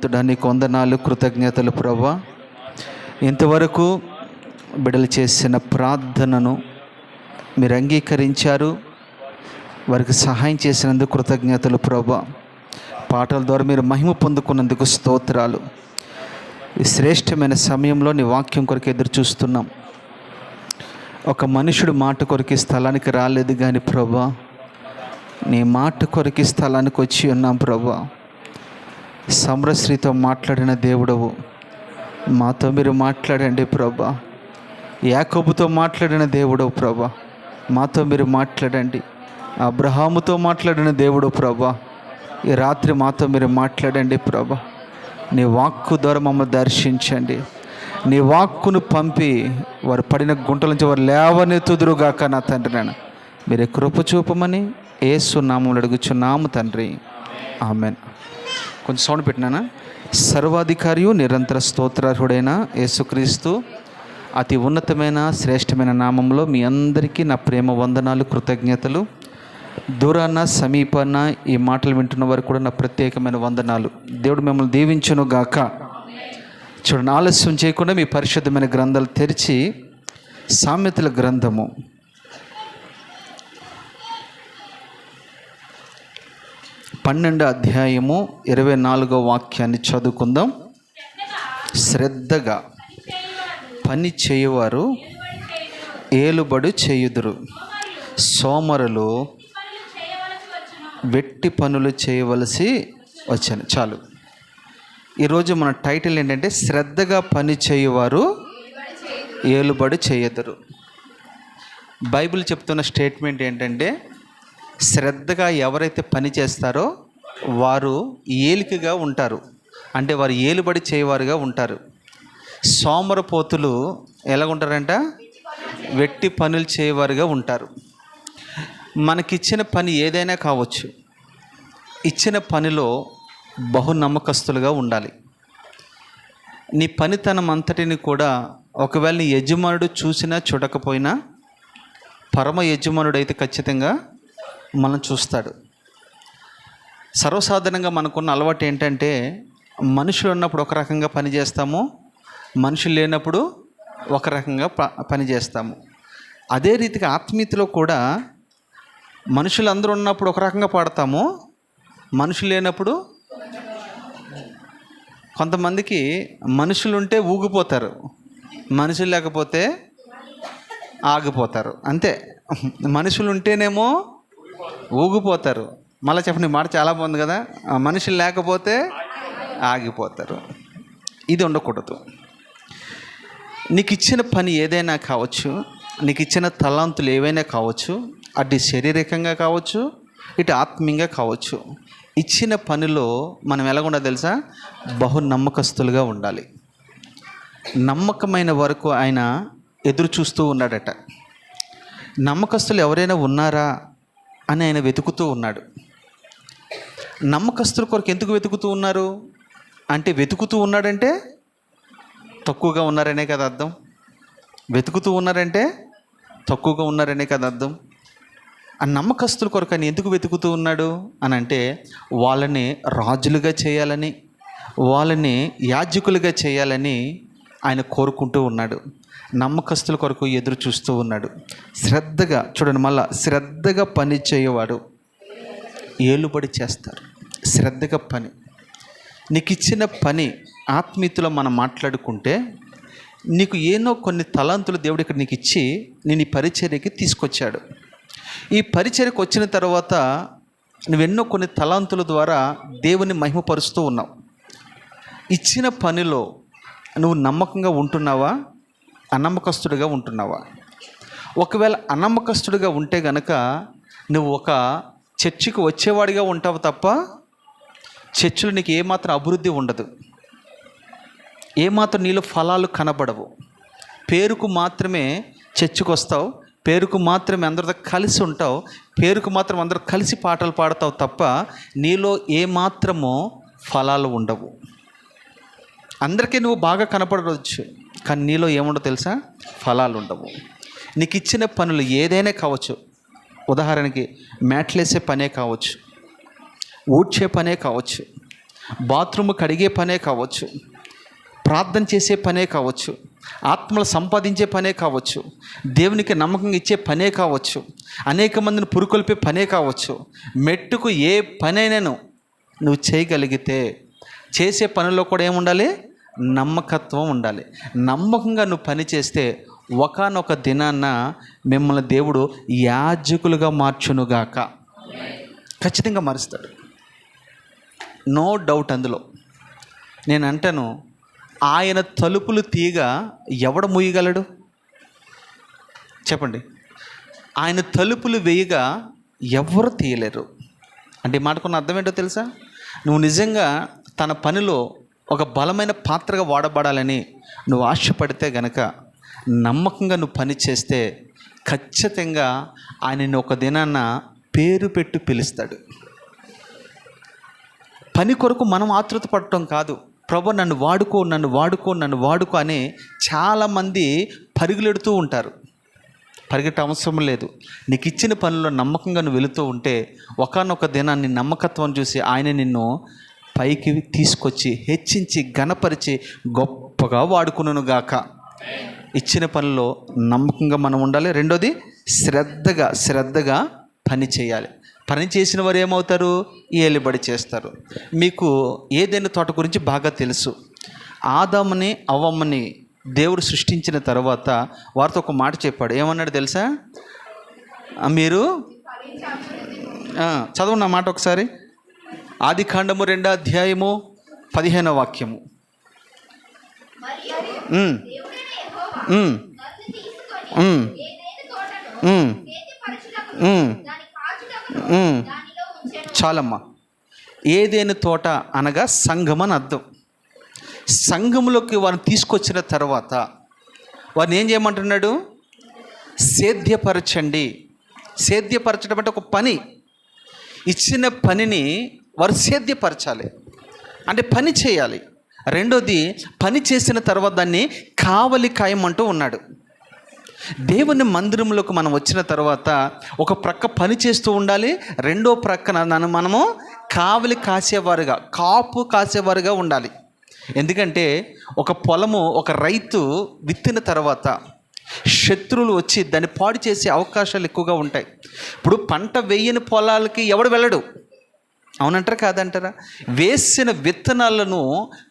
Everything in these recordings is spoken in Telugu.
మహోన్నతుడా, నీకు వందనాలు, కృతజ్ఞతలు ప్రభువా. ఇంతవరకు బిడ్డలు చేసిన ప్రార్థనను మీరు అంగీకరించారు, వారికి సహాయం చేసినందుకు కృతజ్ఞతలు ప్రభువా. పాటల ద్వారా మీరు మహిమ పొందుకున్నందుకు స్తోత్రాలు. ఈ శ్రేష్టమైన సమయంలో నీ వాక్యం కొరకు ఎదురు చూస్తున్నాం. ఒక మనుషుడు మాట కొరకు స్థలానికి రాలేదు కానీ ప్రభువా, నీ మాట కొరకు స్థలానికి వచ్చి ఉన్నాం ప్రభువా. సమ్రశ్రీతో మాట్లాడిన దేవుడవు, మాతో మీరు మాట్లాడండి ప్రభా. యాకోబుతో మాట్లాడిన దేవుడవు ప్రభా, మాతో మీరు మాట్లాడండి. అబ్రహాముతో మాట్లాడిన దేవుడు ప్రభా, ఈ రాత్రి మాతో మీరు మాట్లాడండి ప్రభా. నీ వాక్కు ద్వారా మమ్మల్ని దర్శించండి. నీ వాక్కును పంపి వారు పడిన గుంటల నుంచి వారు లేవనెత్తుదురుగాక నా తండ్రి. నేను మీరే కృప చూపమని యేసు నామములో అడుగుచున్నాము తండ్రి, ఆమెన్. కొంచెం సౌండ్ పెట్టినానా? సర్వాధికారియు నిరంతర స్తోత్రార్హుడైన యేసుక్రీస్తు అతి ఉన్నతమైన శ్రేష్టమైన నామంలో మీ అందరికీ నా ప్రేమ వందనాలు, కృతజ్ఞతలు. దూరాన సమీపాన ఈ మాటలు వింటున్న వారు కూడా నా ప్రత్యేకమైన వందనాలు. దేవుడు మిమ్మల్ని దీవించును గాక. చూడండి, ఆలస్యం చేయకుండా మీ పరిశుద్ధమైన గ్రంథాలు తెరిచి సామెతల గ్రంథము 12వ అధ్యాయము 24వ వాక్యాన్ని చదువుకుందాం. శ్రద్ధగా పని చేయువారు ఏలుబడి చేయుదురు, సోమరులు వెట్టి పనులు చేయవలసి వచ్చాను. చాలు. ఈరోజు మన టైటిల్ ఏంటంటే శ్రద్ధగా పని చేయువారు ఏలుబడి చేయదురు. బైబిల్ చెప్తున్న స్టేట్మెంట్ ఏంటంటే, శ్రద్ధగా ఎవరైతే పని చేస్తారో వారు ఏలికగా ఉంటారు, అంటే వారు ఏలుబడి చేయవారుగా ఉంటారు. సోమరపోతులు ఎలాగుంటారంట? వెట్టి పనులు చేయవారుగా ఉంటారు. మనకిచ్చిన పని ఏదైనా కావచ్చు, ఇచ్చిన పనిలో బహు నమ్మకస్తులుగా ఉండాలి. నీ పనితనం అంతటిని కూడా ఒకవేళ నీ యజమానుడు చూసినా చూడకపోయినా పరమ యజమానుడు అయితే ఖచ్చితంగా మనం చూస్తాడు. సర్వసాధారణంగా మనకున్న అలవాటు ఏంటంటే, మనుషులు ఉన్నప్పుడు ఒక రకంగా పని చేస్తాము, మనుషులు లేనప్పుడు ఒక రకంగా పని చేస్తాము. అదే రీతిగా ఆత్మీయతలో కూడా మనుషులందరూ ఉన్నప్పుడు ఒక రకంగా పాడతాము, మనుషులు లేనప్పుడు. కొంతమందికి మనుషులు ఉంటే ఊగిపోతారు, మనుషులు లేకపోతే ఆగిపోతారు. అంతే. మనుషులు ఉంటేనేమో ఊగిపోతారు. మళ్ళీ చెప్పండి, మాట చాలా బాగుంది కదా. మనుషులు లేకపోతే ఆగిపోతారు. ఇది ఉండకూడదు. నీకు ఇచ్చిన పని ఏదైనా కావచ్చు, నీకు ఇచ్చిన తలాంతులు ఏవైనా కావచ్చు, అటు శారీరకంగా కావచ్చు, ఇటు ఆత్మీయంగా కావచ్చు. ఇచ్చిన పనిలో మనం ఎలాగుండా తెలుసా? బహు నమ్మకస్తులుగా ఉండాలి. నమ్మకమైన వరకు ఆయన ఎదురు చూస్తూ ఉన్నాడట. నమ్మకస్తులు ఎవరైనా ఉన్నారా అని ఆయన వెతుకుతూ ఉన్నాడు. నమ్మకస్తుల కొరకు ఎందుకు వెతుకుతూ ఉన్నారు అంటే, వెతుకుతూ ఉన్నాడంటే తక్కువగా ఉన్నారనే కదా అర్థం. వెతుకుతూ ఉన్నారంటే తక్కువగా ఉన్నారనే కదా అర్థం. ఆ నమ్మకస్తుల కొరకు ఆయన ఎందుకు వెతుకుతూ ఉన్నాడు అని అంటే, వాళ్ళని రాజులుగా చేయాలని, వాళ్ళని యాజకులుగా చేయాలని ఆయన కోరుకుంటూ ఉన్నాడు. నమ్మకస్తుల కొరకు ఎదురు చూస్తూ ఉన్నాడు. శ్రద్ధగా చూడండి, మళ్ళా శ్రద్ధగా పని చేయవాడు ఏలుబడి చేస్తారు. శ్రద్ధగా పని. నీకు ఇచ్చిన పని ఆత్మీయతలో మనం మాట్లాడుకుంటే, నీకు ఏనో కొన్ని తలాంతులు దేవుడు ఇక్కడ నీకు ఇచ్చి నేను ఈ పరిచర్యకి తీసుకొచ్చాడు. ఈ పరిచర్యకు వచ్చిన తర్వాత నువ్వెన్నో కొన్ని తలాంతుల ద్వారా దేవుని మహిమపరుస్తూ ఉన్నావు. ఇచ్చిన పనిలో నువ్వు నమ్మకంగా ఉంటున్నావా, అనమ్మకస్తుడిగా ఉంటున్నావా? ఒకవేళ అనమ్మకస్తుడిగా ఉంటే గనక నువ్వు ఒక చర్చికి వచ్చేవాడిగా ఉంటావు తప్ప చర్చిలో నీకు ఏమాత్రం అభివృద్ధి ఉండదు, ఏమాత్రం నీలో ఫలాలు కనబడవు. పేరుకు మాత్రమే చర్చికి వస్తావు, పేరుకు మాత్రమే అందరితో కలిసి ఉంటావు, పేరుకు మాత్రం అందరూ కలిసి పాటలు పాడతావు తప్ప నీలో ఏమాత్రమో ఫలాలు ఉండవు. అందరికీ నువ్వు బాగా కనపడవచ్చు, కానీ నీలో ఏముండవు తెలుసా? ఫలాలు ఉండవు. నీకు ఇచ్చిన పనులు ఏదైనా కావచ్చు. ఉదాహరణకి మ్యాట్లేసే పనే కావచ్చు, ఊడ్చే పనే కావచ్చు, బాత్రూమ్ కడిగే పనే కావచ్చు, ప్రార్థన చేసే పనే కావచ్చు, ఆత్మలు సంపాదించే పనే కావచ్చు, దేవునికి నమ్మకంగా ఇచ్చే పనే కావచ్చు, అనేక మందిని పురుకొల్పే పనే కావచ్చు, మెట్టుకు ఏ పనైనాను నువ్వు చేయగలిగితే చేసే పనిలో కూడా ఏముండాలి? నమ్మకత్వం ఉండాలి. నమ్మకంగా నువ్వు పని చేస్తే ఒకానొక దినాన్న మిమ్మల్ని దేవుడు యాజకులుగా మార్చునుగాక. ఖచ్చితంగా మారుస్తాడు, నో డౌట్ అందులో. నేను అంటాను, ఆయన తలుపులు తీగ ఎవడు మూయగలడు చెప్పండి? ఆయన తలుపులు వేయగా ఎవరు తీయలేరు. అంటే ఈ మాటకున్న అర్థం ఏంటో తెలుసా? నువ్వు నిజంగా తన పనిలో ఒక బలమైన పాత్రగా వాడబడాలని నువ్వు ఆశపడితే గనక, నమ్మకంగా నువ్వు పని చేస్తే ఖచ్చితంగా ఆయనని ఒక దినాన్న పేరు పెట్టి పిలుస్తాడు. పని కొరకు మనం ఆతృత పడటం కాదు, ప్రభు నన్ను వాడుకో, నన్ను వాడుకో, నన్ను వాడుకో అని చాలామంది పరుగులెడుతూ ఉంటారు. పరిగెట్ట అవసరం లేదు. నీకు ఇచ్చిన పనుల్లో నమ్మకంగా నువ్వు వెళుతూ ఉంటే ఒకానొక దినాన్ని నమ్మకత్వం చూసి ఆయన నిన్ను పైకి తీసుకొచ్చి హెచ్చించి ఘనపరిచి గొప్పగా వాడుకును గాక. ఇచ్చిన పనిలో నమ్మకంగా మనం ఉండాలి. రెండోది, శ్రద్ధగా పని చేయాలి. పని చేసిన వారు ఏమవుతారు? ఏలుబడి చేస్తారు. మీకు ఏదైనా తోట గురించి బాగా తెలుసు. ఆదాముని అవ్వమ్మని దేవుడు సృష్టించిన తర్వాత వారితో ఒక మాట చెప్పాడు. ఏమన్నాడు తెలుసా? మీరు చదవండి ఆ మాట ఒకసారి. ఆదికాండము 2వ అధ్యాయము 15వ వాక్యము. చాలమ్మా. ఏదేని తోట అనగా సంఘం అని అర్థం. సంఘంలోకి వారిని తీసుకొచ్చిన తర్వాత వారిని ఏం చేయమంటున్నాడు? సేద్యపరచండి. సేద్యపరచడం అంటే ఒక పని. ఇచ్చిన పనిని వారు సేద్యపరచాలి, అంటే పని చేయాలి. రెండోది, పని చేసిన తర్వాత దాన్ని కావలి కాయమంటూ ఉన్నాడు. దేవుని మందిరంలోకి మనం వచ్చిన తర్వాత ఒక ప్రక్క పని చేస్తూ ఉండాలి, రెండో ప్రక్కన మనము కావలి కాసేవారుగా, కాపు కాసేవారుగా ఉండాలి. ఎందుకంటే ఒక పొలము, ఒక రైతు విత్తిన తర్వాత శత్రువులు వచ్చి దాన్ని పాడు చేసే అవకాశాలు ఎక్కువగా ఉంటాయి. ఇప్పుడు పంట వేయని పొలాలకి ఎవడు వెళ్ళడు, అవునంటారా కాదంటారా? వేసిన విత్తనాలను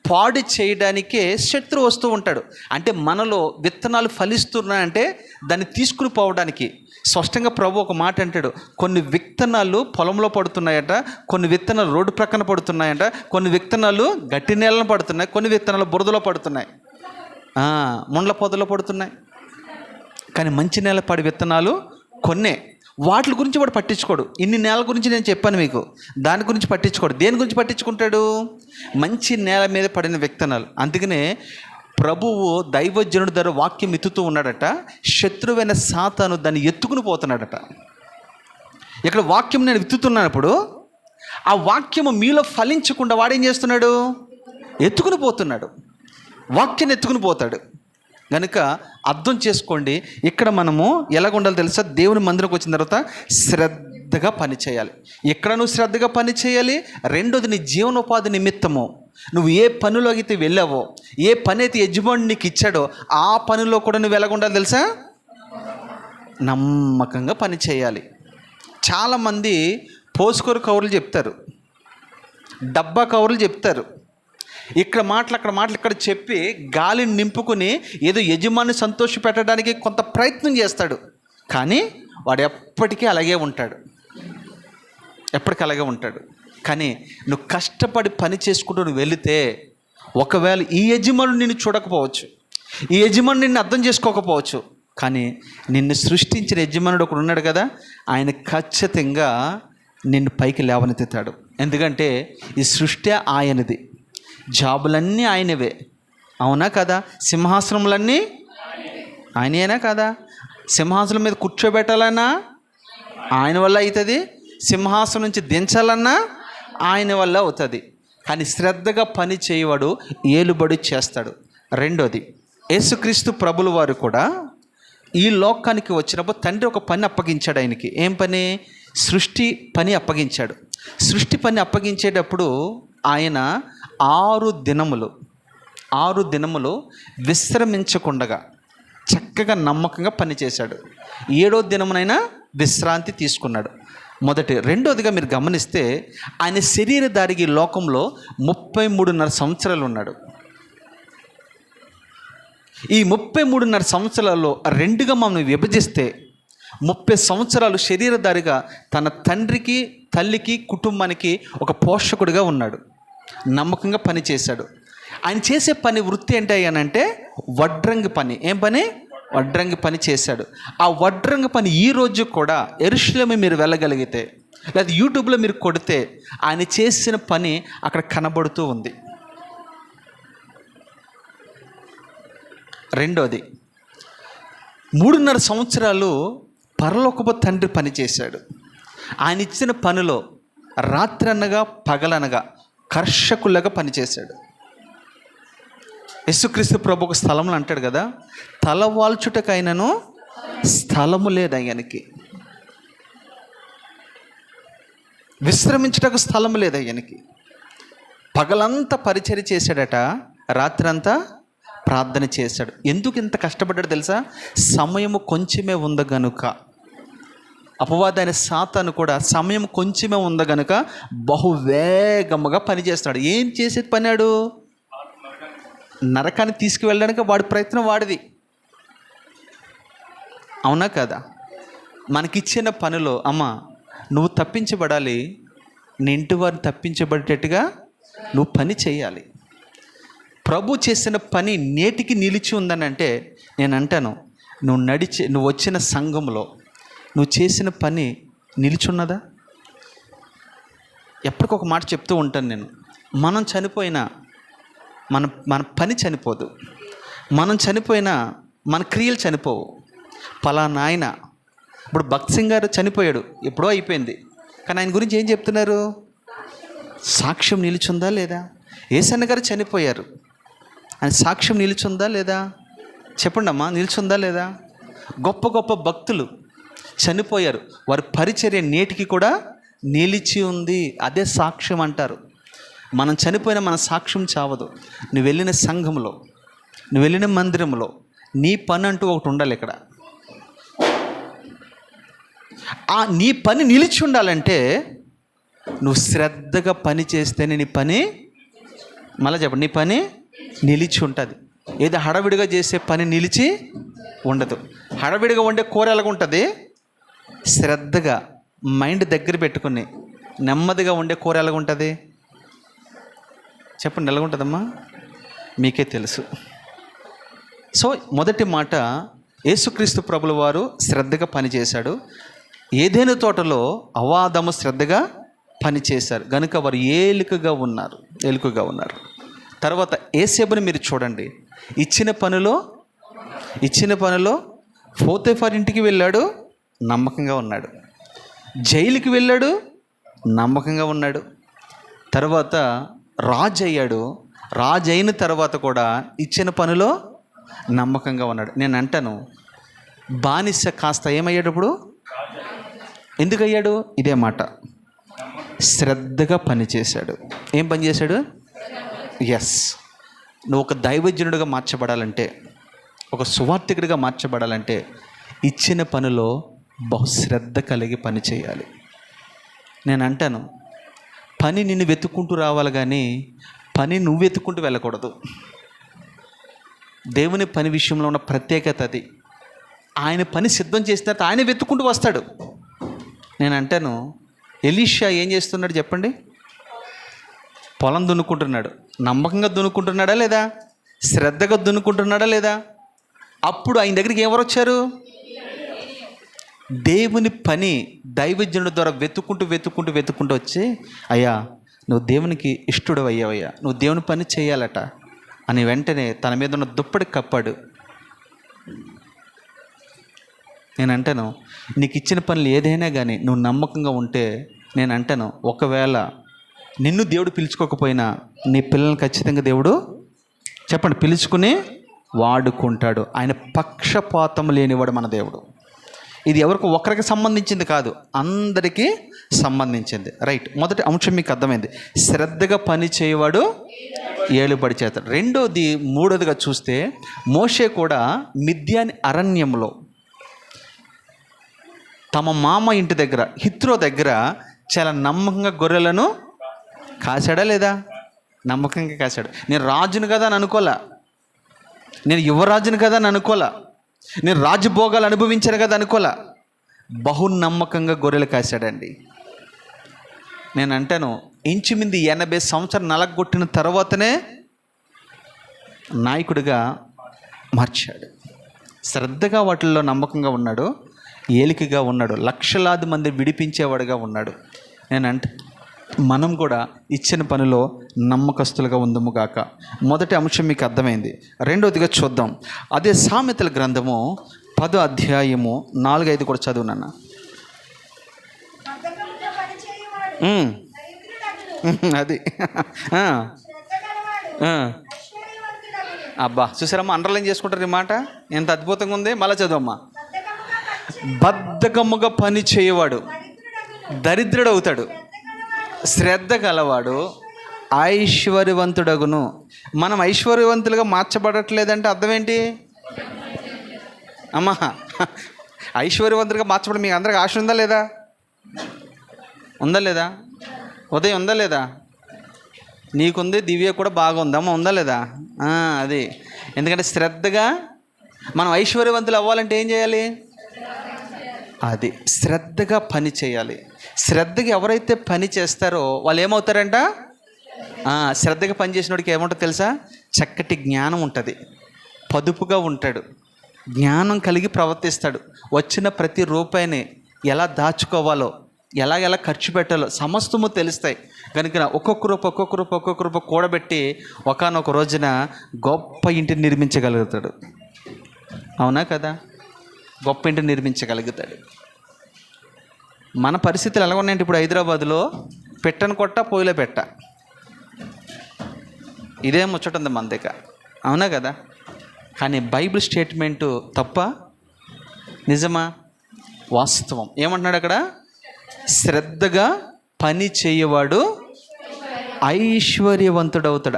పాడు చేయడానికే శత్రువు వస్తూ ఉంటాడు. అంటే మనలో విత్తనాలు ఫలిస్తున్నాయంటే దాన్ని తీసుకుని పోవడానికి. స్పష్టంగా ప్రభు ఒక మాట అంటాడు, కొన్ని విత్తనాలు పొలంలో పడుతున్నాయట, కొన్ని విత్తనాలు రోడ్డు ప్రక్కన పడుతున్నాయట, కొన్ని విత్తనాలు గట్టి నేలను పడుతున్నాయి, కొన్ని విత్తనాలు బురదలో పడుతున్నాయి, ముండ్ల పొదలో పడుతున్నాయి. కానీ మంచి నేల పడి విత్తనాలు కొన్నే. వాటి గురించి వాడు పట్టించుకోడు. ఇన్ని నేల గురించి నేను చెప్పాను మీకు, దాని గురించి పట్టించుకోడు. దేని గురించి పట్టించుకుంటాడు? మంచి నేల మీద పడిన విత్తనాలు. అందుకనే ప్రభువు దైవజనుడి ద్వారా వాక్యం ఎత్తుతూ ఉన్నాడట. శత్రువైన సాతాను దాన్ని ఎత్తుకుని పోతున్నాడట. ఇక్కడ వాక్యం నేను విత్తుతున్నప్పుడు ఆ వాక్యము మీలో ఫలించకుండా వాడేం చేస్తున్నాడు? ఎత్తుకుని పోతున్నాడు. వాక్యాన్ని ఎత్తుకుని పోతాడు. కనుక అర్థం చేసుకోండి, ఇక్కడ మనము ఎలాగ ఉండాలో తెలుసా? దేవుని మందిరంకి వచ్చిన తర్వాత శ్రద్ధగా పని చేయాలి. ఎక్కడ నువ్వు శ్రద్ధగా పని చేయాలి? రెండోది, నీ జీవనోపాధి నిమిత్తము నువ్వు ఏ పనిలో అయితే వెళ్ళావో, ఏ పని అయితే యజమాని నీకు ఇచ్చాడో ఆ పనిలో కూడా నువ్వు ఎలాగ ఉండాలి తెలుసా? నమ్మకంగా పని చేయాలి. చాలామంది పోసుకోరు కౌరులు చెప్తారు, డబ్బా కౌరులు చెప్తారు. ఇక్కడ మాటలు అక్కడ మాటలు ఇక్కడ చెప్పి గాలిని నింపుకుని ఏదో యజమాని సంతోష పెట్టడానికి కొంత ప్రయత్నం చేస్తాడు. కానీ వాడు ఎప్పటికీ అలాగే ఉంటాడు, ఎప్పటికీ అలాగే ఉంటాడు. కానీ నువ్వు కష్టపడి పని చేసుకుంటూ నువ్వు వెళితే, ఒకవేళ ఈ యజమానుడు నిన్ను చూడకపోవచ్చు, ఈ యజమానుడు నిన్ను అర్థం చేసుకోకపోవచ్చు, కానీ నిన్ను సృష్టించిన యజమానుడు ఒకడు ఉన్నాడు కదా, ఆయన ఖచ్చితంగా నిన్ను పైకి లేవనెత్తుతాడు. ఎందుకంటే ఈ సృష్టి ఆయనది, జాబులన్నీ ఆయనవే, అవునా కదా? సింహాసనములన్నీ ఆయనేనా కదా? సింహాసనం మీద కూర్చోబెట్టాలన్నా ఆయన వల్ల అవుతుంది, సింహాసనం నుంచి దించాలన్నా ఆయన వల్ల అవుతుంది. కానీ శ్రద్ధగా పని చేయవాడు ఏలుబడి చేస్తాడు. రెండోది, యేసుక్రీస్తు ప్రభుల వారు కూడా ఈ లోకానికి వచ్చినప్పుడు తండ్రి ఒక పని అప్పగించాడు ఆయనకి. ఏం పని? సృష్టి పని అప్పగించాడు. సృష్టి పని అప్పగించేటప్పుడు ఆయన 6 దినములు విశ్రమించకుండగా చక్కగా నమ్మకంగా పనిచేశాడు. 7వ దినమునైనా విశ్రాంతి తీసుకున్నాడు. రెండోదిగా మీరు గమనిస్తే ఆయన శరీరధారికి లోకంలో 33.5 సంవత్సరాలు ఉన్నాడు. ఈ 33.5 సంవత్సరాల్లో 2గా మనం విభజిస్తే 30 సంవత్సరాలు శరీరధారిగా తన తండ్రికి, తల్లికి, కుటుంబానికి ఒక పోషకుడిగా ఉన్నాడు. నమ్మకంగా పని చేశాడు. ఆయన చేసే పని వృత్తి ఏంటి అంటే వడ్రంగి పని. ఏం పని? వడ్రంగి పని చేశాడు. ఆ వడ్రంగి పని ఈ రోజు కూడా యెరూషలేము మీరు వెళ్ళగలిగితే, లేదా యూట్యూబ్లో మీరు కొడితే ఆయన చేసిన పని అక్కడ కనబడుతూ ఉంది. రెండోది, 3.5 సంవత్సరాలు పరలోకపు తండ్రి పని చేశాడు. ఆయన ఇచ్చిన పనిలో రాత్రనగా పగలనగా కర్షకులుగా పనిచేశాడు. యేసుక్రీస్తు ప్రభు ఒక స్థలంలో అంటాడు కదా, తలవాల్చుటకైనను స్థలము లేదు ఆయనకి, విశ్రమించుటకు స్థలం లేదు ఆయనకి. పగలంతా పరిచర్య చేశాడట, రాత్రంతా ప్రార్థన చేశాడు. ఎందుకు ఇంత కష్టపడ్డాడు తెలుసా? సమయము కొంచెమే ఉంది గనుక. అపవాదైన సాతాను కూడా సమయం కొంచెమే ఉంది గనుక బహువేగముగా పనిచేస్తున్నాడు. ఏం చేసేది పన్నాడు? నరకాన్ని తీసుకువెళ్ళడానికి వాడి ప్రయత్నం వాడిది. అవునా కదా? మనకిచ్చిన పనిలో అమ్మ నువ్వు తప్పించబడాలి, నీ ఇంటి వారిని తప్పించబడేటట్టుగా నువ్వు పని చేయాలి. ప్రభు చేసిన పని నేటికి నిలిచి ఉందని అంటే నేను అంటాను, నువ్వు వచ్చిన సంఘంలో నువ్వు చేసిన పని నిలిచున్నదా? ఎప్పటికొక మాట చెప్తూ ఉంటాను నేను. మనం చనిపోయినా మన పని చనిపోదు, మనం చనిపోయినా మన క్రియలు చనిపోవు. పలానా ఆయన, ఇప్పుడు భక్త్ సింగ్ గారు చనిపోయాడు, ఎప్పుడో అయిపోయింది, కానీ ఆయన గురించి ఏం చెప్తున్నారు? సాక్ష్యం నిలిచుందా లేదా? యేసన్న గారు చనిపోయారు, ఆయన సాక్ష్యం నిలిచుందా లేదా? చెప్పండి అమ్మా, నిలిచుందా లేదా? గొప్ప గొప్ప భక్తులు చనిపోయారు, వారి పరిచర్య నేటికి కూడా నిలిచి ఉంది. అదే సాక్ష్యం అంటారు. మనం చనిపోయినా మన సాక్ష్యం చావదు. నువ్వు వెళ్ళిన సంఘంలో, నువ్వు వెళ్ళిన మందిరంలో నీ పని అంటూ ఒకటి ఉండాలి. ఇక్కడ నీ పని నిలిచి ఉండాలంటే నువ్వు శ్రద్ధగా పని చేస్తేనే నీ పని, మళ్ళీ చెప్పండి, నీ పని నిలిచి ఉంటుంది. ఏదో హడావిడిగా చేసే పని నిలిచి ఉండదు. హడావిడిగా వండే కూర ఎలాగ ఉంటుంది? శ్రద్ధగా మైండ్ దగ్గర పెట్టుకుని నెమ్మదిగా వండే కూర ఎలాగ ఉంటుంది? చెప్పండి, ఎలాగుంటుందమ్మా? మీకే తెలుసు. సో మొదటి మాట, యేసుక్రీస్తు ప్రభుల వారు శ్రద్ధగా పనిచేశాడు. ఏదైనా తోటలో అవాదము శ్రద్ధగా పనిచేశారు గనుక వారు ఏలుకగా ఉన్నారు. తర్వాత ఏసేబుని మీరు చూడండి, ఇచ్చిన పనిలో పోతీఫర్ ఇంటికి వెళ్ళాడు, నమ్మకంగా ఉన్నాడు. జైలుకి వెళ్ళాడు, నమ్మకంగా ఉన్నాడు. తర్వాత రాజు అయ్యాడు. రాజు అయిన తర్వాత కూడా ఇచ్చిన పనిలో నమ్మకంగా ఉన్నాడు. నేను అంటాను, బానిస కాస్త ఏమయ్యాడు? ఎందుకు అయ్యాడు? ఇదే మాట, శ్రద్ధగా పనిచేశాడు. ఏం పని చేశాడు? ఎస్, నువ్వు ఒక దైవజనుడిగా మార్చబడాలంటే, ఒక సువార్థికుడిగా మార్చబడాలంటే ఇచ్చిన పనిలో బహుశ్రద్ధ కలిగి పని చేయాలి. నేను అంటాను, పని నిన్ను వెతుక్కుంటూ రావాలి, కానీ పని నువ్వు వెతుక్కుంటూ వెళ్ళకూడదు. దేవుని పని విషయంలో ఉన్న ప్రత్యేకత అది. ఆయన పని సిద్ధం చేసిన తర్వాత ఆయన వెతుక్కుంటూ వస్తాడు. నేను అంటాను, ఎలీషా ఏం చేస్తున్నాడు చెప్పండి? పొలం దున్నుకుంటున్నాడు. నమ్మకంగా దున్నుకుంటున్నాడా లేదా? శ్రద్ధగా దున్నుకుంటున్నాడా లేదా? అప్పుడు ఆయన దగ్గరికి ఎవరు వచ్చారు? దేవుని పని దైవజనుడి ద్వారా వెతుక్కుంటూ వచ్చి, అయ్యా నువ్వు దేవునికి ఇష్టడు అయ్యావయ్యా, నువ్వు దేవుని పని చేయాలట అని వెంటనే తన మీద ఉన్న దుప్పటి కప్పాడు. నేను అంటాను, నీకు ఇచ్చిన పనులు ఏదైనా కానీ నువ్వు నమ్మకంగా ఉంటే, నేను అంటాను, ఒకవేళ నిన్ను దేవుడు పిలుచుకోకపోయినా నీ పిల్లల్ని ఖచ్చితంగా దేవుడు పిలుచుకుని వాడుకుంటాడు. ఆయన పక్షపాతం లేనివాడు మన దేవుడు. ఇది ఎవరికి ఒకరికి సంబంధించింది కాదు, అందరికీ సంబంధించింది. రైట్, మొదటి అంశం మీకు అర్థమైంది. శ్రద్ధగా పని చేయవాడు ఏలుబడి చేస్తాడు. మూడోదిగా చూస్తే మోషే కూడా మిద్యాని అరణ్యంలో తమ మామ ఇంటి దగ్గర హిత్రో దగ్గర చాలా నమ్మకంగా గొర్రెలను కాశాడా లేదా? నమ్మకంగా కాశాడు. నేను రాజును కదా అని అనుకోలే, నేను యువరాజును కదా అని అనుకోలే, నేను రాజభోగాలు అనుభవించాను కదా అనుకోలే, బహు నమ్మకంగా గొర్రెలు కాశాడండి. నేను అంటాను, ఇంచుమింది 80 సంవత్సరాలు నలగొట్టిన తర్వాతనే నాయకుడిగా మార్చాడు. శ్రద్ధగా వాటిల్లో నమ్మకంగా ఉన్నాడు, ఏలికగా ఉన్నాడు, లక్షలాది మంది విడిపించేవాడుగా ఉన్నాడు. నేనంటే మనం కూడా ఇచ్చిన పనిలో నమ్మకస్తులుగా ఉందము గాక. మొదటి అంశం మీకు అర్థమైంది. రెండవదిగా చూద్దాం. అదే సామెతల గ్రంథము 10వ అధ్యాయము 4-5 కూడా చదువునన్న. అది అబ్బా, చూసారమ్మా, అండర్లైన్ చేసుకుంటారు ఈ మాట, ఎంత అద్భుతంగా ఉంది. మళ్ళీ చదువమ్మా. బద్ధకముగా పని చేయవాడు దరిద్రుడు అవుతాడు, శ్రద్ధ గలవాడు ఐశ్వర్యవంతుడగును. మనం ఐశ్వర్యవంతులుగా మార్చబడట్లేదంటే అర్థం ఏంటి అమ్మా? ఐశ్వర్యవంతులుగా మార్చబడి మీకు అందరికి ఆశ ఉందా లేదా? ఉందా లేదా? ఉదయం ఉందా లేదా? నీకుంది, దివ్య కూడా బాగుందమ్మా, ఉందా లేదా? అది ఎందుకంటే శ్రద్ధగా మనం ఐశ్వర్యవంతులు అవ్వాలంటే ఏం చేయాలి? అది శ్రద్ధగా పని చేయాలి. శ్రద్ధగా ఎవరైతే పని చేస్తారో వాళ్ళు ఏమవుతారంట? శ్రద్ధగా పని చేసినోడికి ఏముంటుందో తెలుసా? చక్కటి జ్ఞానం ఉంటుంది, పదుపుగా ఉంటాడు, జ్ఞానం కలిగి ప్రవర్తిస్తాడు. వచ్చిన ప్రతి రూపాయిని ఎలా దాచుకోవాలో, ఎలా ఖర్చు పెట్టాలో సమస్తము తెలుస్తాయి. కనుక ఒక్కొక్క రూపాయి కూడబెట్టి ఒకానొక రోజున గొప్ప ఇంటిని నిర్మించగలుగుతాడు. అవునా కదా? గొప్ప ఇంటిని నిర్మించగలుగుతాడు. మన పరిస్థితులు ఎలా ఉన్నాయంటే ఇప్పుడు హైదరాబాద్లో పెట్టను కొట్ట పొయ్యిలో పెట్ట, ఇదే ముచ్చటుంది మన దగ్గర. అవునా కదా? కానీ బైబిల్ స్టేట్మెంటు తప్ప నిజమా? వాస్తవం. ఏమంటున్నాడు అక్కడ? శ్రద్ధగా పని చేయవాడు ఐశ్వర్యవంతుడవుతాడు.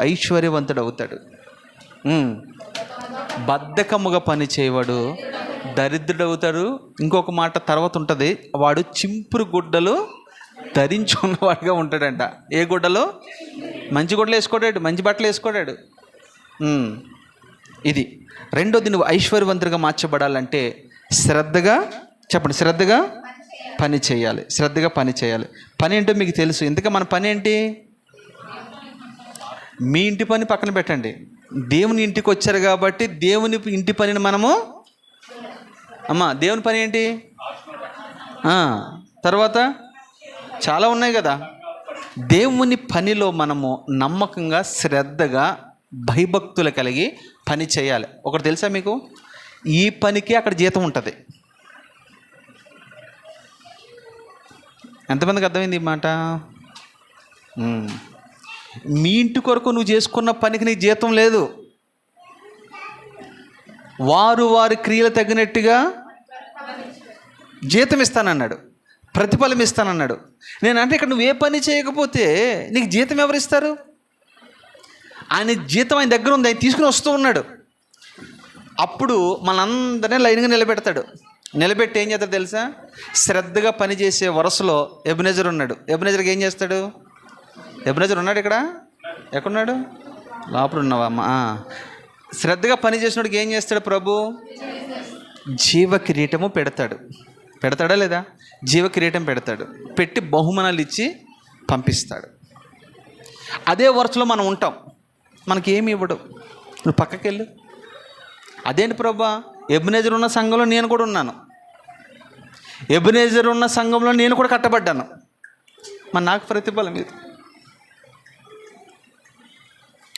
బద్ధకముగా పని చేయవాడు దరిద్రుడవుతాడు. ఇంకొక మాట తర్వాత ఉంటుంది, వాడు చింపురు గుడ్డలు ధరించుకున్నవాడుగా ఉంటాడంట. ఏ గుడ్డలు? మంచి గుడ్డలు వేసుకోడాడు, మంచి బట్టలు వేసుకోడాడు. ఇది రెండోది. నువ్వు ఐశ్వర్యవంతుడిగా మార్చబడాలంటే శ్రద్ధగా పని చేయాలి. శ్రద్ధగా పని చేయాలి. పని ఏంటో మీకు తెలుసు. ఎందుక మన పని ఏంటి? మీ ఇంటి పని పక్కన పెట్టండి, దేవుని ఇంటికి వచ్చారు కాబట్టి దేవుని ఇంటి పనిని మనము దేవుని పని ఏంటి? తర్వాత చాలా ఉన్నాయి కదా. దేవుని పనిలో మనము నమ్మకంగా, శ్రద్ధగా, భయభక్తులు కలిగి పని చేయాలి. ఒకటి తెలుసా మీకు? ఈ పనికి అక్కడ జీతం ఉంటుంది. ఎంతమందికి అర్థమైంది ఈ మాట? మీ ఇంటి కొరకు నువ్వు చేసుకున్న పనికి నీకు జీతం లేదు. వారి క్రియలు తగినట్టుగా జీతం ఇస్తానన్నాడు, ప్రతిఫలం ఇస్తానన్నాడు. నేనంటే ఇక్కడ నువ్వు ఏ పని చేయకపోతే నీకు జీతం ఎవరిస్తారు? ఆయన జీతం ఆయన దగ్గర ఉంది, ఆయన తీసుకుని వస్తూ ఉన్నాడు. అప్పుడు మనందరినీ లైన్గా నిలబెట్టి ఏం చేస్తాడు తెలుసా? శ్రద్ధగా పనిచేసే వరుసలో ఎబెనెజర్ ఉన్నాడు. ఎబెనెజర్కి ఏం చేస్తాడు? ఎబెనెజర్ ఉన్నాడు ఇక్కడ, ఎక్కడున్నాడు? లోపల ఉన్నావా? శ్రద్ధగా పని చేసినోడికి ఏం చేస్తాడు ప్రభు? జీవ కిరీటము పెడతాడా లేదా? జీవ కిరీటం పెడతాడు, పెట్టి బహుమానాలు ఇచ్చి పంపిస్తాడు. అదే వరుసలో మనం ఉంటాం, మనకి ఏమి ఇవ్వడు. నువ్వు పక్కకి వెళ్ళు. అదేంటి ప్రభా? ఎబెనెజర్ ఉన్న సంఘంలో నేను కూడా ఉన్నాను, ఎబెనెజర్ ఉన్న సంఘంలో నేను కూడా కట్టబడ్డాను, మరి నాకు ప్రతిఫలం ఇది.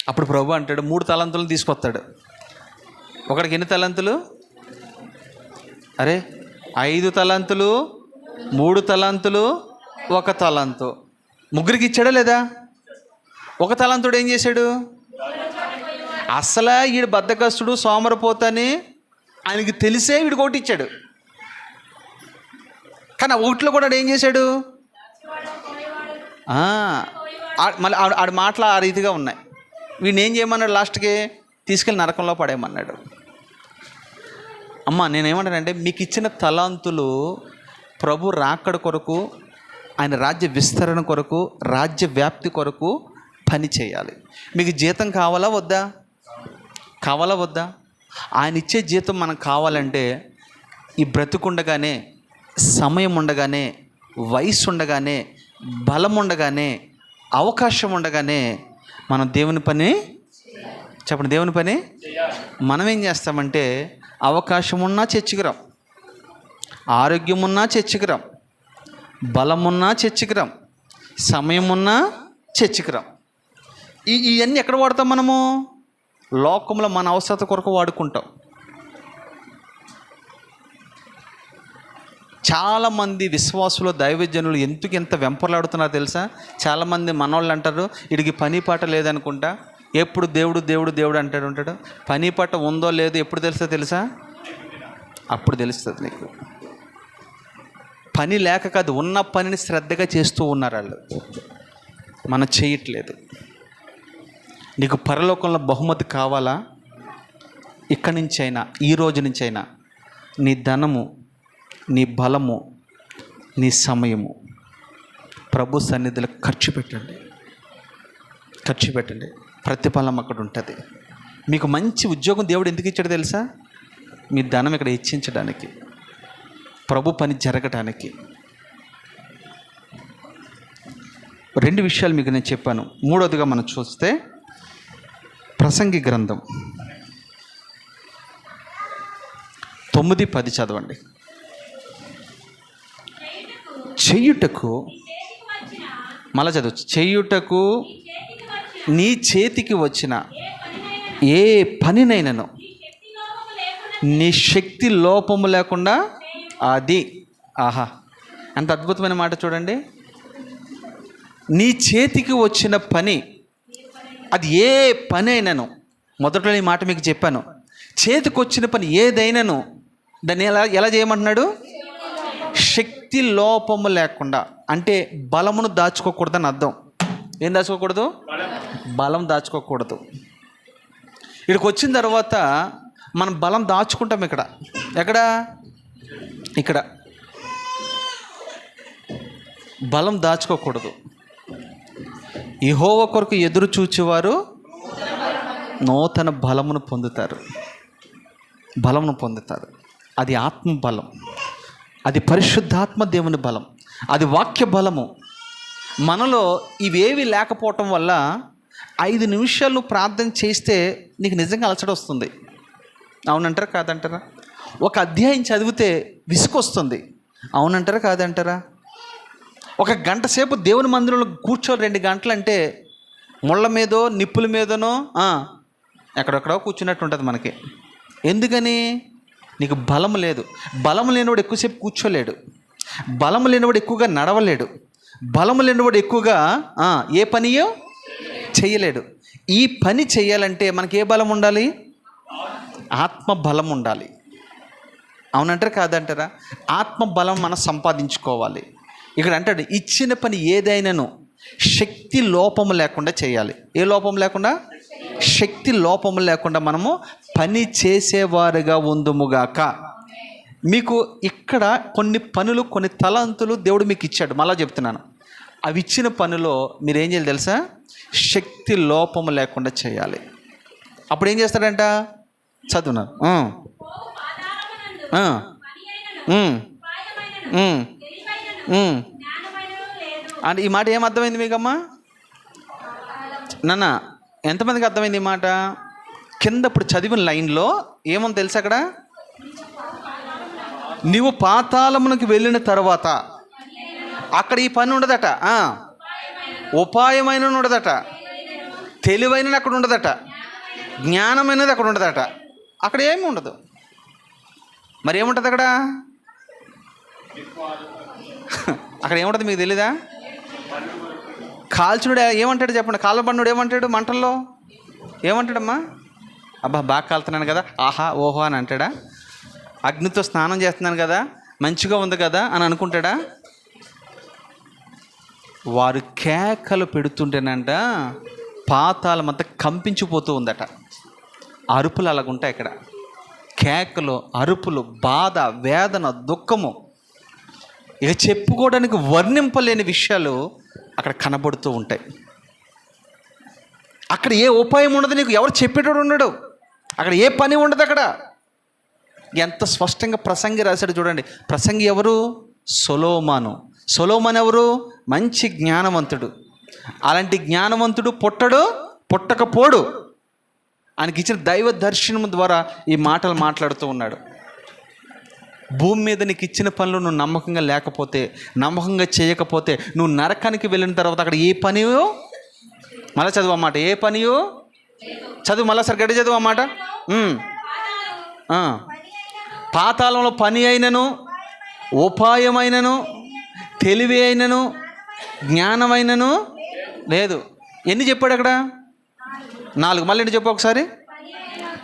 అప్పుడు ప్రభు అంటాడు 3 తలంతులు తీసుకొస్తాడు. ఒకడికి ఎన్ని తలంతులు? 5 తలంతులు, 3 తలంతులు, 1 తలంతు. ముగ్గురికి ఇచ్చాడా లేదా? 1 తలంతుడు ఏం చేశాడు? అసలు వీడు బద్ధకస్తుడు, సోమరపోతని ఆయనకి తెలిసే వీడికి ఒకటి ఇచ్చాడు. కానీ ఆ ఒకటిలో కూడా ఆడు ఏం చేశాడు? మళ్ళీ ఆడు మాటలు ఆ రీతిగా ఉన్నాయి. వీడిని ఏం చేయమన్నాడు? లాస్ట్కి తీసుకెళ్ళి నరకంలో పడేయమన్నాడు. అమ్మ నేనేమంటానంటే, మీకు ఇచ్చిన తలాంతులు ప్రభు రాకడ కొరకు, ఆయన రాజ్య విస్తరణ కొరకు, రాజ్య వ్యాప్తి కొరకు పని చేయాలి. మీకు జీతం కావాలా వద్దా? కావాలా వద్దా? ఆయన ఇచ్చే జీతం మనకు కావాలంటే ఈ బ్రతుకుండగానే, సమయం ఉండగానే, వయసు ఉండగానే, బలం ఉండగానే, అవకాశం ఉండగానే మనం దేవుని పని చెప్పండి. దేవుని పని మనం ఏం చేస్తామంటే, అవకాశం ఉన్నా చర్చికిరాం, ఆరోగ్యం ఉన్నా చర్చికిరాం, బలం ఉన్నా చర్చికిరాం, సమయం ఉన్నా చర్చికిరాం. ఇవన్నీ ఎక్కడ వాడతాం మనము? లోకంలో మన అవసరత కొరకు వాడుకుంటాం. చాలామంది విశ్వాసులు, దైవజనులు ఎందుకు ఎంత వెంపర్లాడుతున్నారో తెలుసా? చాలామంది మనోళ్ళు అంటారు, వీడికి పని పాట లేదనుకుంటా, ఎప్పుడు దేవుడు దేవుడు దేవుడు ఉంటాడు. పని పాట ఉందో లేదో ఎప్పుడు తెలుసా? అప్పుడు తెలుస్తుంది నీకు. పని లేక కాదు, ఉన్న పనిని శ్రద్ధగా చేస్తూ ఉన్నారు వాళ్ళు. మనం చేయట్లేదు. నీకు పరలోకంలో బహుమతి కావాలా? ఇక్కడి నుంచైనా, ఈ రోజు నుంచైనా నీ ధనము, నీ బలము, నీ సమయము ప్రభు సన్నిధిలో ఖర్చు పెట్టండి. ప్రతిఫలం అక్కడ ఉంటుంది. మీకు మంచి ఉద్యోగం దేవుడు ఎందుకు ఇచ్చాడో తెలుసా? మీ ధనం ఇక్కడ హెచ్చించడానికి, ప్రభు పని జరగటానికి. 2 విషయాలు మీకు నేను చెప్పాను. మూడవదిగా మనం చూస్తే ప్రసంగి గ్రంథం 9:10 చదవండి. చెయ్యుటకు, మళ్ళా చదవచ్చు. చెయ్యుటకు నీ చేతికి వచ్చిన ఏ పనినైనను నీ శక్తి లోపము లేకుండా అది. ఆహా, అంత అద్భుతమైన మాట చూడండి. నీ చేతికి వచ్చిన పని, అది ఏ పని అయినను, మొదట్లో ఈ మాట మీకు చెప్పాను. చేతికి వచ్చిన పని ఏదైనాను దాన్ని ఎలా చేయమంటున్నాడు? శక్తి లోపము లేకుండా. అంటే బలమును దాచుకోకూడదని అర్థం. ఏం దాచుకోకూడదు? బలం దాచుకోకూడదు. ఇక్కడికి వచ్చిన తర్వాత మనం బలం దాచుకుంటాం. ఇక్కడ బలం దాచుకోకూడదు. యెహోవా కొరకు ఎదురు చూచేవారు నూతన బలమును పొందుతారు. అది ఆత్మ బలం, అది పరిశుద్ధాత్మ దేవుని బలం, అది వాక్య బలము. మనలో ఇవేవి లేకపోవటం వల్ల 5 నిమిషాలు ప్రార్థన చేస్తే నీకు నిజంగా అలసట వస్తుంది. అవునంటారా కాదంటారా? ఒక అధ్యాయం చదివితే విసుకొస్తుంది. అవునంటారా కాదంటారా? ఒక గంట సేపు దేవుని మందిరంలో కూర్చో 2 గంటలు అంటే ముళ్ళ మీదో నిప్పుల మీదనో ఎక్కడెక్కడో కూర్చున్నట్టు ఉంటుంది మనకి. ఎందుకని? నీకు బలం లేదు. బలం లేనివాడు ఎక్కువసేపు కూర్చోలేడు. బలం లేనివాడు ఎక్కువగా నడవలేడు. బలం లేనివాడు ఎక్కువగా ఏ పనియో చేయలేడు. ఈ పని చేయాలంటే మనకి ఏ బలం ఉండాలి? ఆత్మ బలం ఉండాలి. అవునంటారా కాదంటారా? ఆత్మ బలం మనం సంపాదించుకోవాలి. ఇక్కడ అంటాడు, ఇచ్చిన పని ఏదైనాను శక్తి లోపము లేకుండా చేయాలి. ఏ లోపం లేకుండా? శక్తి లోపము లేకుండా మనము పని చేసేవారుగా ఉందుముగాక. మీకు ఇక్కడ కొన్ని పనులు, కొన్ని తలాంతులు దేవుడు మీకు ఇచ్చాడు. మళ్ళా చెప్తున్నాను, అవి ఇచ్చిన పనిలో మీరు ఏం చేయాలి తెలుసా? శక్తి లోపము లేకుండా చేయాలి. అప్పుడు ఏం చేస్తాడంట? చదువున్నాను. అంటే ఈ మాట ఏం అర్థమైంది మీకమ్మా? నాన్న ఎంతమందికి అర్థమైంది ఈ మాట? కింద ఇప్పుడు చదివిన లైన్లో ఏముంది తెలుసా? అక్కడ నీవు పాతాళమునకు వెళ్ళిన తర్వాత అక్కడ ఈ పని ఉండదట. ఉపాయమైన ఉండదట, తెలివైన అక్కడ ఉండదట, జ్ఞానమైనది అక్కడ ఉండదట. అక్కడ ఏమి ఉండదు. మరి ఏముంటుంది అక్కడ? అక్కడ ఏముంటుంది మీకు తెలీదా? కాల్చునుడు ఏమంటాడు చెప్పండి? కాలబండుడు ఏమంటాడు? మంటల్లో ఏమంటాడమ్మా? అబ్బా బాగా కాలుతున్నాను కదా, ఆహా ఓహో అని అంటాడా? అగ్నితో స్నానం చేస్తున్నాను కదా, మంచిగా ఉంది కదా అని అనుకుంటాడా? వారు కేకలు పెడుతుంటేనంట పాతాళం అంతా కంపించిపోతూ ఉందట. అరుపులు అలాగుంటాయి ఇక్కడ. కేకలు, అరుపులు, బాధ, వేదన, దుఃఖము, ఇక చెప్పుకోవడానికి వర్ణింపలేని విషయాలు అక్కడ కనబడుతూ ఉంటాయి. అక్కడ ఏ ఉపాయం ఉండదు, నీకు ఎవరు చెప్పేటోడు ఉండడు, అక్కడ ఏ పని ఉండదు. అక్కడ ఎంత స్పష్టంగా ప్రసంగి రాశాడు చూడండి. ప్రసంగి ఎవరు? సొలొమోను. సొలొమోను ఎవరు? మంచి జ్ఞానవంతుడు. అలాంటి జ్ఞానవంతుడు పుట్టకపోడు. ఆయనకి ఇచ్చిన దైవ దర్శనం ద్వారా ఈ మాటలు మాట్లాడుతూ ఉన్నాడు. భూమి మీద నీకు ఇచ్చిన పనులు నువ్వు నమ్మకంగా లేకపోతే, నమ్మకంగా చేయకపోతే, నువ్వు నరకానికి వెళ్ళిన తర్వాత అక్కడ ఏ పనియో, మళ్ళీ చదువు అన్నమాట, ఏ పనియో చదువు, మళ్ళీ సరి గడి చదువు అన్నమాట. పాతాళంలో పని అయినను, ఉపాయమైనను, తెలివి అయినను, జ్ఞానమైనను లేదు. ఎన్ని చెప్పాడు అక్కడ? 4. మళ్ళీ చెప్పు ఒకసారి.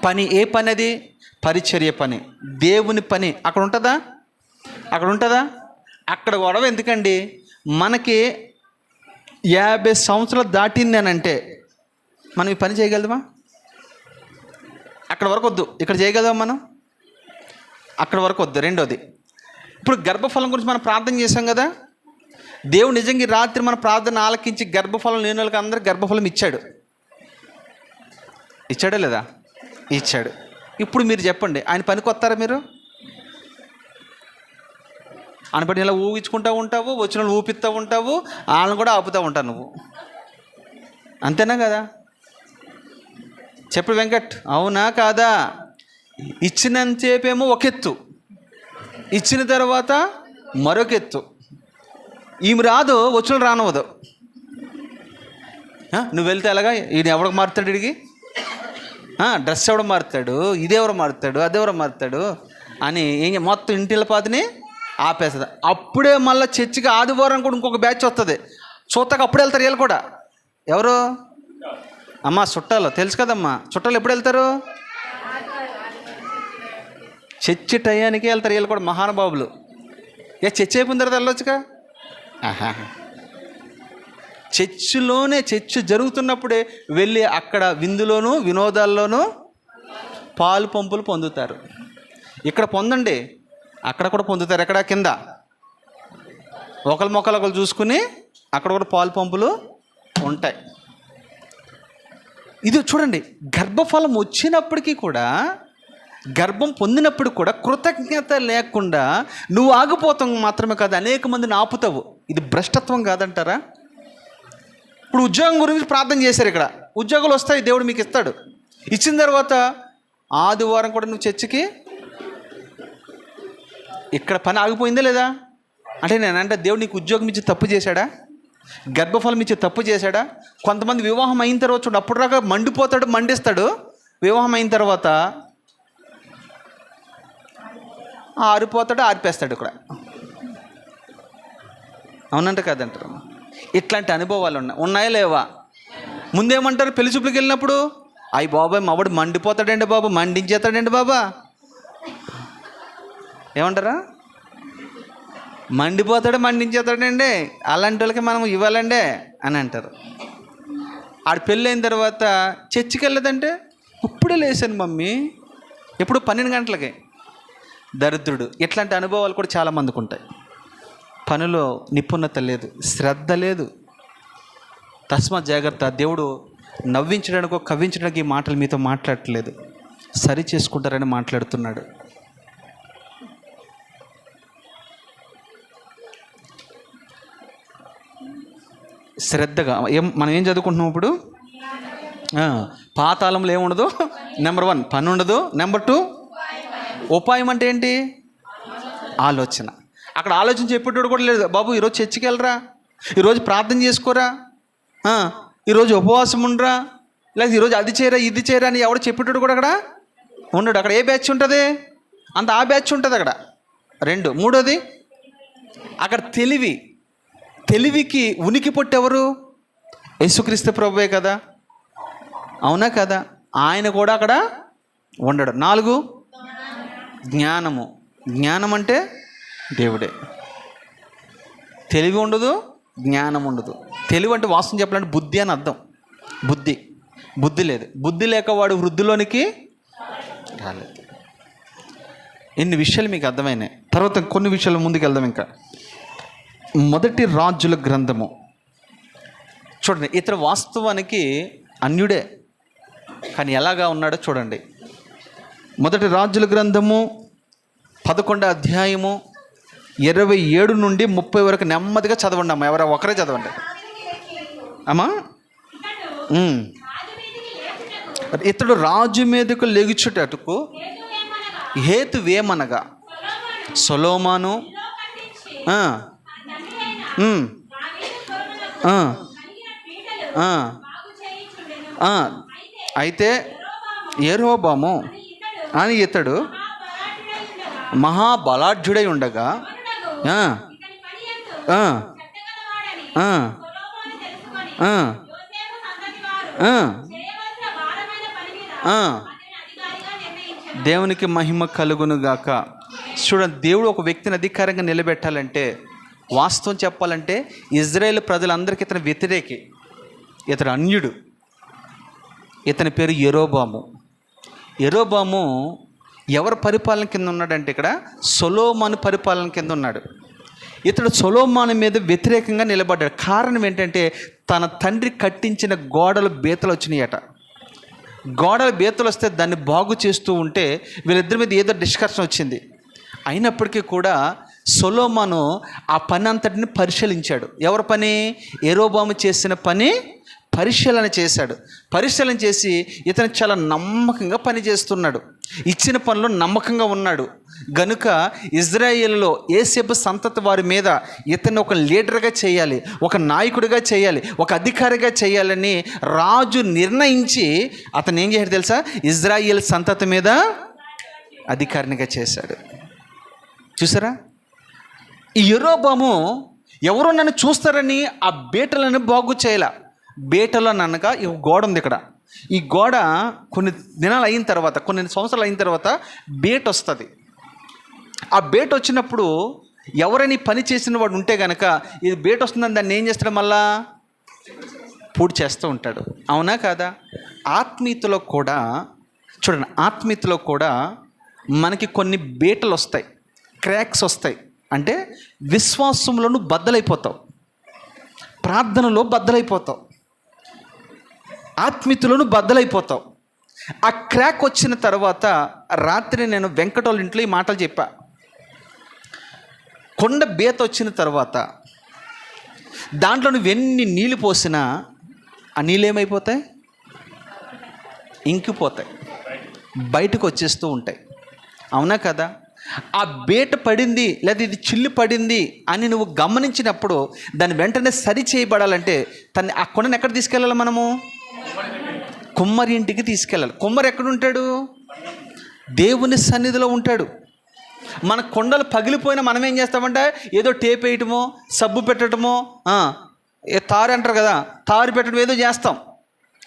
పని. ఏ పని అది? పరిచర్య పని, దేవుని పని. అక్కడ ఉంటుందా? అక్కడ గొడవ ఎందుకండి? మనకి 50 సంవత్సరాలు దాటింది అని అంటే మనం ఈ పని చేయగలమా? అక్కడ వరకు వద్దు, ఇక్కడ చేయగలమా మనం? అక్కడ వరకు వద్దు. రెండోది, ఇప్పుడు గర్భఫలం గురించి మనం ప్రార్థన చేశాం కదా. దేవుడు నిజంగా రాత్రి మన ప్రార్థన ఆలకించి గర్భఫలం లేని వాళ్ళకి అందరికి గర్భఫలం ఇచ్చాడా లేదా? ఇచ్చాడు. ఇప్పుడు మీరు చెప్పండి, ఆయన పనికి వస్తారా మీరు? ఆయన పని ఇలా ఊగించుకుంటూ ఉంటావు, వచ్చిన వాళ్ళు ఊపిస్తూ ఉంటావు, వాళ్ళని కూడా ఆపుతూ ఉంటావు నువ్వు. అంతేనా కదా? చెప్పు వెంకట్, అవునా కాదా? ఇచ్చినంతసేపేమో ఒక ఎత్తు, ఇచ్చిన తర్వాత మరొక ఎత్తు. ఈమె రాదు, వచ్చిన రానవదు. నువ్వు వెళ్తే ఎలాగా? ఈయన ఎవరికి మారుతాడు? ఇడికి డ్రెస్ ఎవడ మారుతాడు, ఇదెవరు మారుతాడు, అదెవరు మారుతాడు అని మొత్తం ఇంటిల పాతిని ఆపేస్తుంది. అప్పుడే మళ్ళీ చర్చికి ఆదివారం కూడా ఇంకొక బ్యాచ్ వస్తుంది. చూస్తాక అప్పుడే వెళ్తారు వీళ్ళు కూడా. ఎవరు? అమ్మా చుట్టాలు, తెలుసు కదమ్మా. చుట్టాలు ఎప్పుడు వెళ్తారు? చర్చి టయానికి వెళ్తారు వీళ్ళు కూడా, మహానుభావులు. చర్చి అయిపోయిన తర్వాత వెళ్ళొచ్చుగా. చర్చ్ జరుగుతున్నప్పుడే వెళ్ళి అక్కడ విందులోనూ వినోదాల్లోనూ పాలు పంపులు పొందుతారు. ఇక్కడ పొందండి, అక్కడ కూడా పొందుతారు. ఎక్కడ? కింద ఒకరు చూసుకుని అక్కడ కూడా పాలు పంపులు ఉంటాయి. ఇది చూడండి, గర్భఫలం వచ్చినప్పటికీ కూడా, గర్భం పొందినప్పుడు కూడా కృతజ్ఞత లేకుండా నువ్వు ఆగిపోతావు మాత్రమే కాదు, అనేక మందిని ఆపుతావు. ఇది భ్రష్టత్వం కాదంటారా? ఇప్పుడు ఉద్యోగం గురించి ప్రార్థన చేశారు. ఇక్కడ ఉద్యోగాలు వస్తాయి, దేవుడు మీకు ఇస్తాడు. ఇచ్చిన తర్వాత ఆదివారం కూడా నువ్వు చర్చికి, ఇక్కడ పని ఆగిపోయిందా లేదా? అంటే నేనంటే దేవుడు నీకు ఉద్యోగం ఇచ్చి తప్పు చేశాడా? గర్భఫలం ఇచ్చి తప్పు చేశాడా? కొంతమంది వివాహం అయిన తర్వాత చూడు, అప్పుడు దాకా మండిస్తాడు. వివాహం అయిన తర్వాత ఆరిపేస్తాడు ఇక్కడ. అవునంటే కాదంటారు? ఇట్లాంటి అనుభవాలు ఉన్నాయా లేవా? ముందేమంటారు? పెళ్లి చూపులకు వెళ్ళినప్పుడు, అయ్యి బాబాయ్ మావాడు మండిపోతాడండి బాబు, మండించేస్తాడండి బాబా. ఏమంటారా? మండించేస్తాడండి, అలాంటి వాళ్ళకి మనం ఇవ్వాలండి అని అంటారు. ఆడు పెళ్ళి అయిన తర్వాత చర్చికి వెళ్ళదంటే, ఇప్పుడే లేసాను మమ్మీ, ఎప్పుడు 12 గంటలకి. దరిద్రుడు. ఇట్లాంటి అనుభవాలు కూడా చాలామందికి ఉంటాయి. పనిలో నిపుణత లేదు, శ్రద్ధ లేదు. తస్మాత్ జాగ్రత్త. దేవుడు నవ్వించడానికో కవ్వించడానికి ఈ మాటలు మీతో మాట్లాడట్లేదు, సరి చేసుకుంటారని మాట్లాడుతున్నాడు. శ్రద్ధగా మనం ఏం చదువుకుంటున్నాం ఇప్పుడు? పాతాళంలో ఏముండదు? నెంబర్ 1 పని ఉండదు. నెంబర్ 2 ఉపాయం అంటే ఏంటి? ఆలోచన. అక్కడ ఆలోచన చెప్పేటోడు కూడా లేదు. బాబు ఈరోజు చర్చికి వెళ్ళరా, ఈరోజు ప్రార్థన చేసుకోరా, ఈరోజు ఉపవాసం ఉండరా, లేదా ఈరోజు అది చేయరా ఇది చేయరా అని ఎవడు చెప్పేటోడు కూడా అక్కడ ఉండడు. అక్కడ ఏ బ్యాచ్ ఉంటుంది? ఆ బ్యాచ్ ఉంటుంది అక్కడ. 2. మూడోది, అక్కడ తెలివికి ఉనికి పొట్టెవరు? యేసుక్రీస్తు ప్రభువే కదా. అవునా కదా? ఆయన కూడా అక్కడ ఉండడు. 4 జ్ఞానం అంటే దేవుడే. తెలివి ఉండదు, జ్ఞానం ఉండదు. తెలివి అంటే వాస్తవం చెప్పాలంటే బుద్ధి అని అర్థం. బుద్ధి లేదు. బుద్ధి లేక వాడు వృద్ధిలోనికి రాలేదు. ఎన్ని విషయాలు మీకు అర్థమైనాయి. తర్వాత కొన్ని విషయాలు ముందుకు వెళ్దాం. ఇంకా మొదటి రాజుల గ్రంథము చూడండి. ఇతడు వాస్తవానికి అన్యుడే, కానీ ఎలాగా ఉన్నాడో చూడండి. మొదటి రాజుల గ్రంథము 11వ అధ్యాయము 27 నుండి 30 వరకు నెమ్మదిగా చదవండి అమ్మా. ఎవరో ఒకరే చదవండి అమ్మా. ఇతడు రాజు మీదకు లెగుచుటకు హేతువేమనగా సొలొమోను అయితే యెరోబాము అని ఇతడు మహాబలాఢ్యుడై ఉండగా దేవునికి మహిమ కలుగును గాక. చూడండి, దేవుడు ఒక వ్యక్తిని అధికారంగా నిలబెట్టాలంటే, వాస్తవం చెప్పాలంటే ఇజ్రాయేల్ ప్రజలందరికీ ఇతను వ్యతిరేకి, ఇతడు అన్యుడు. ఇతని పేరు యెరోబాము. యెరోబాము ఎవరి పరిపాలన కింద ఉన్నాడంటే ఇక్కడ సొలొమోను పరిపాలన కింద ఉన్నాడు. ఇతడు సొలొమోను మీద వ్యతిరేకంగా నిలబడ్డాడు. కారణం ఏంటంటే తన తండ్రి కట్టించిన గోడలు బీతలు వచ్చినాయట. గోడలు బీతలు వస్తే దాన్ని బాగు చేస్తూ ఉంటే వీళ్ళిద్దరి మీద ఏదో డిస్కషన్ వచ్చింది. అయినప్పటికీ కూడా సొలొమోను ఆ పని అంతటిని పరిశీలించాడు. ఎవరి పని? యెరోబాము చేసిన పని పరిశీలన చేశాడు. పరిశీలన చేసి ఇతను చాలా నమ్మకంగా పనిచేస్తున్నాడు, ఇచ్చిన పనిలో నమ్మకంగా ఉన్నాడు. గనుక ఇజ్రాయేలులో యోసేపు సంతతి వారి మీద ఇతన్ని ఒక లీడర్గా చేయాలి, ఒక నాయకుడిగా చేయాలి, ఒక అధికారిగా చేయాలని రాజు నిర్ణయించి అతను ఏం చేశాడు తెలుసా? ఇజ్రాయేల్ సంతతి మీద అధికారినిగా చేశాడు. చూసారా? ఈ యెరోబాము ఎవరో నన్ను చూస్తారని ఆ బీటలను బాగు చేయాల. బీటలో అనగా ఈ గోడ ఉంది ఇక్కడ. ఈ గోడ కొన్ని దినాలు అయిన తర్వాత, కొన్ని సంవత్సరాలు అయిన తర్వాత బీట వస్తుంది. ఆ బీట వచ్చినప్పుడు ఎవరైనా పని చేసిన వాడు ఉంటే కనుక ఇది బీట వస్తుందని దాన్ని ఏం చేస్తాడు? మళ్ళా పూడి చేస్తూ ఉంటాడు. అవునా కాదా? ఆత్మీయతలో కూడా చూడండి, ఆత్మీయతలో కూడా మనకి కొన్ని బీటలు వస్తాయి, క్రాక్స్ వస్తాయి. అంటే విశ్వాసంలోనూ బద్దలైపోతావు, ప్రార్థనలో బద్దలైపోతావు, ఆత్మీయతలోనూ బద్దలైపోతావు. ఆ క్రాక్ వచ్చిన తర్వాత రాత్రి నేను వెంకటోళ్ళ ఇంట్లో ఈ మాటలు చెప్పా. కొండ బీత వచ్చిన తర్వాత దాంట్లో నువ్వు ఎన్ని నీళ్ళు పోసినా ఆ నీళ్ళు ఏమైపోతాయి? ఇంకిపోతాయి, బయటకు వచ్చేస్తూ ఉంటాయి. అవునా కదా? ఆ బీట పడింది లేదా ఇది చిల్లు పడింది అని నువ్వు గమనించినప్పుడు దాన్ని వెంటనే సరి చేయబడాలంటే ఆ కొండను ఎక్కడ తీసుకెళ్ళాలి? మనము కుమ్మరి ఇంటికి తీసుకెళ్ళాలి. కుమ్మరి ఎక్కడుంటాడు? దేవుని సన్నిధిలో ఉంటాడు. మన కొండలు పగిలిపోయినా మనం ఏం చేస్తామంటే ఏదో టేప్ వేయటమో, సబ్బు పెట్టడమో, తారు అంటారు కదా, తారు పెట్టడం ఏదో చేస్తాం.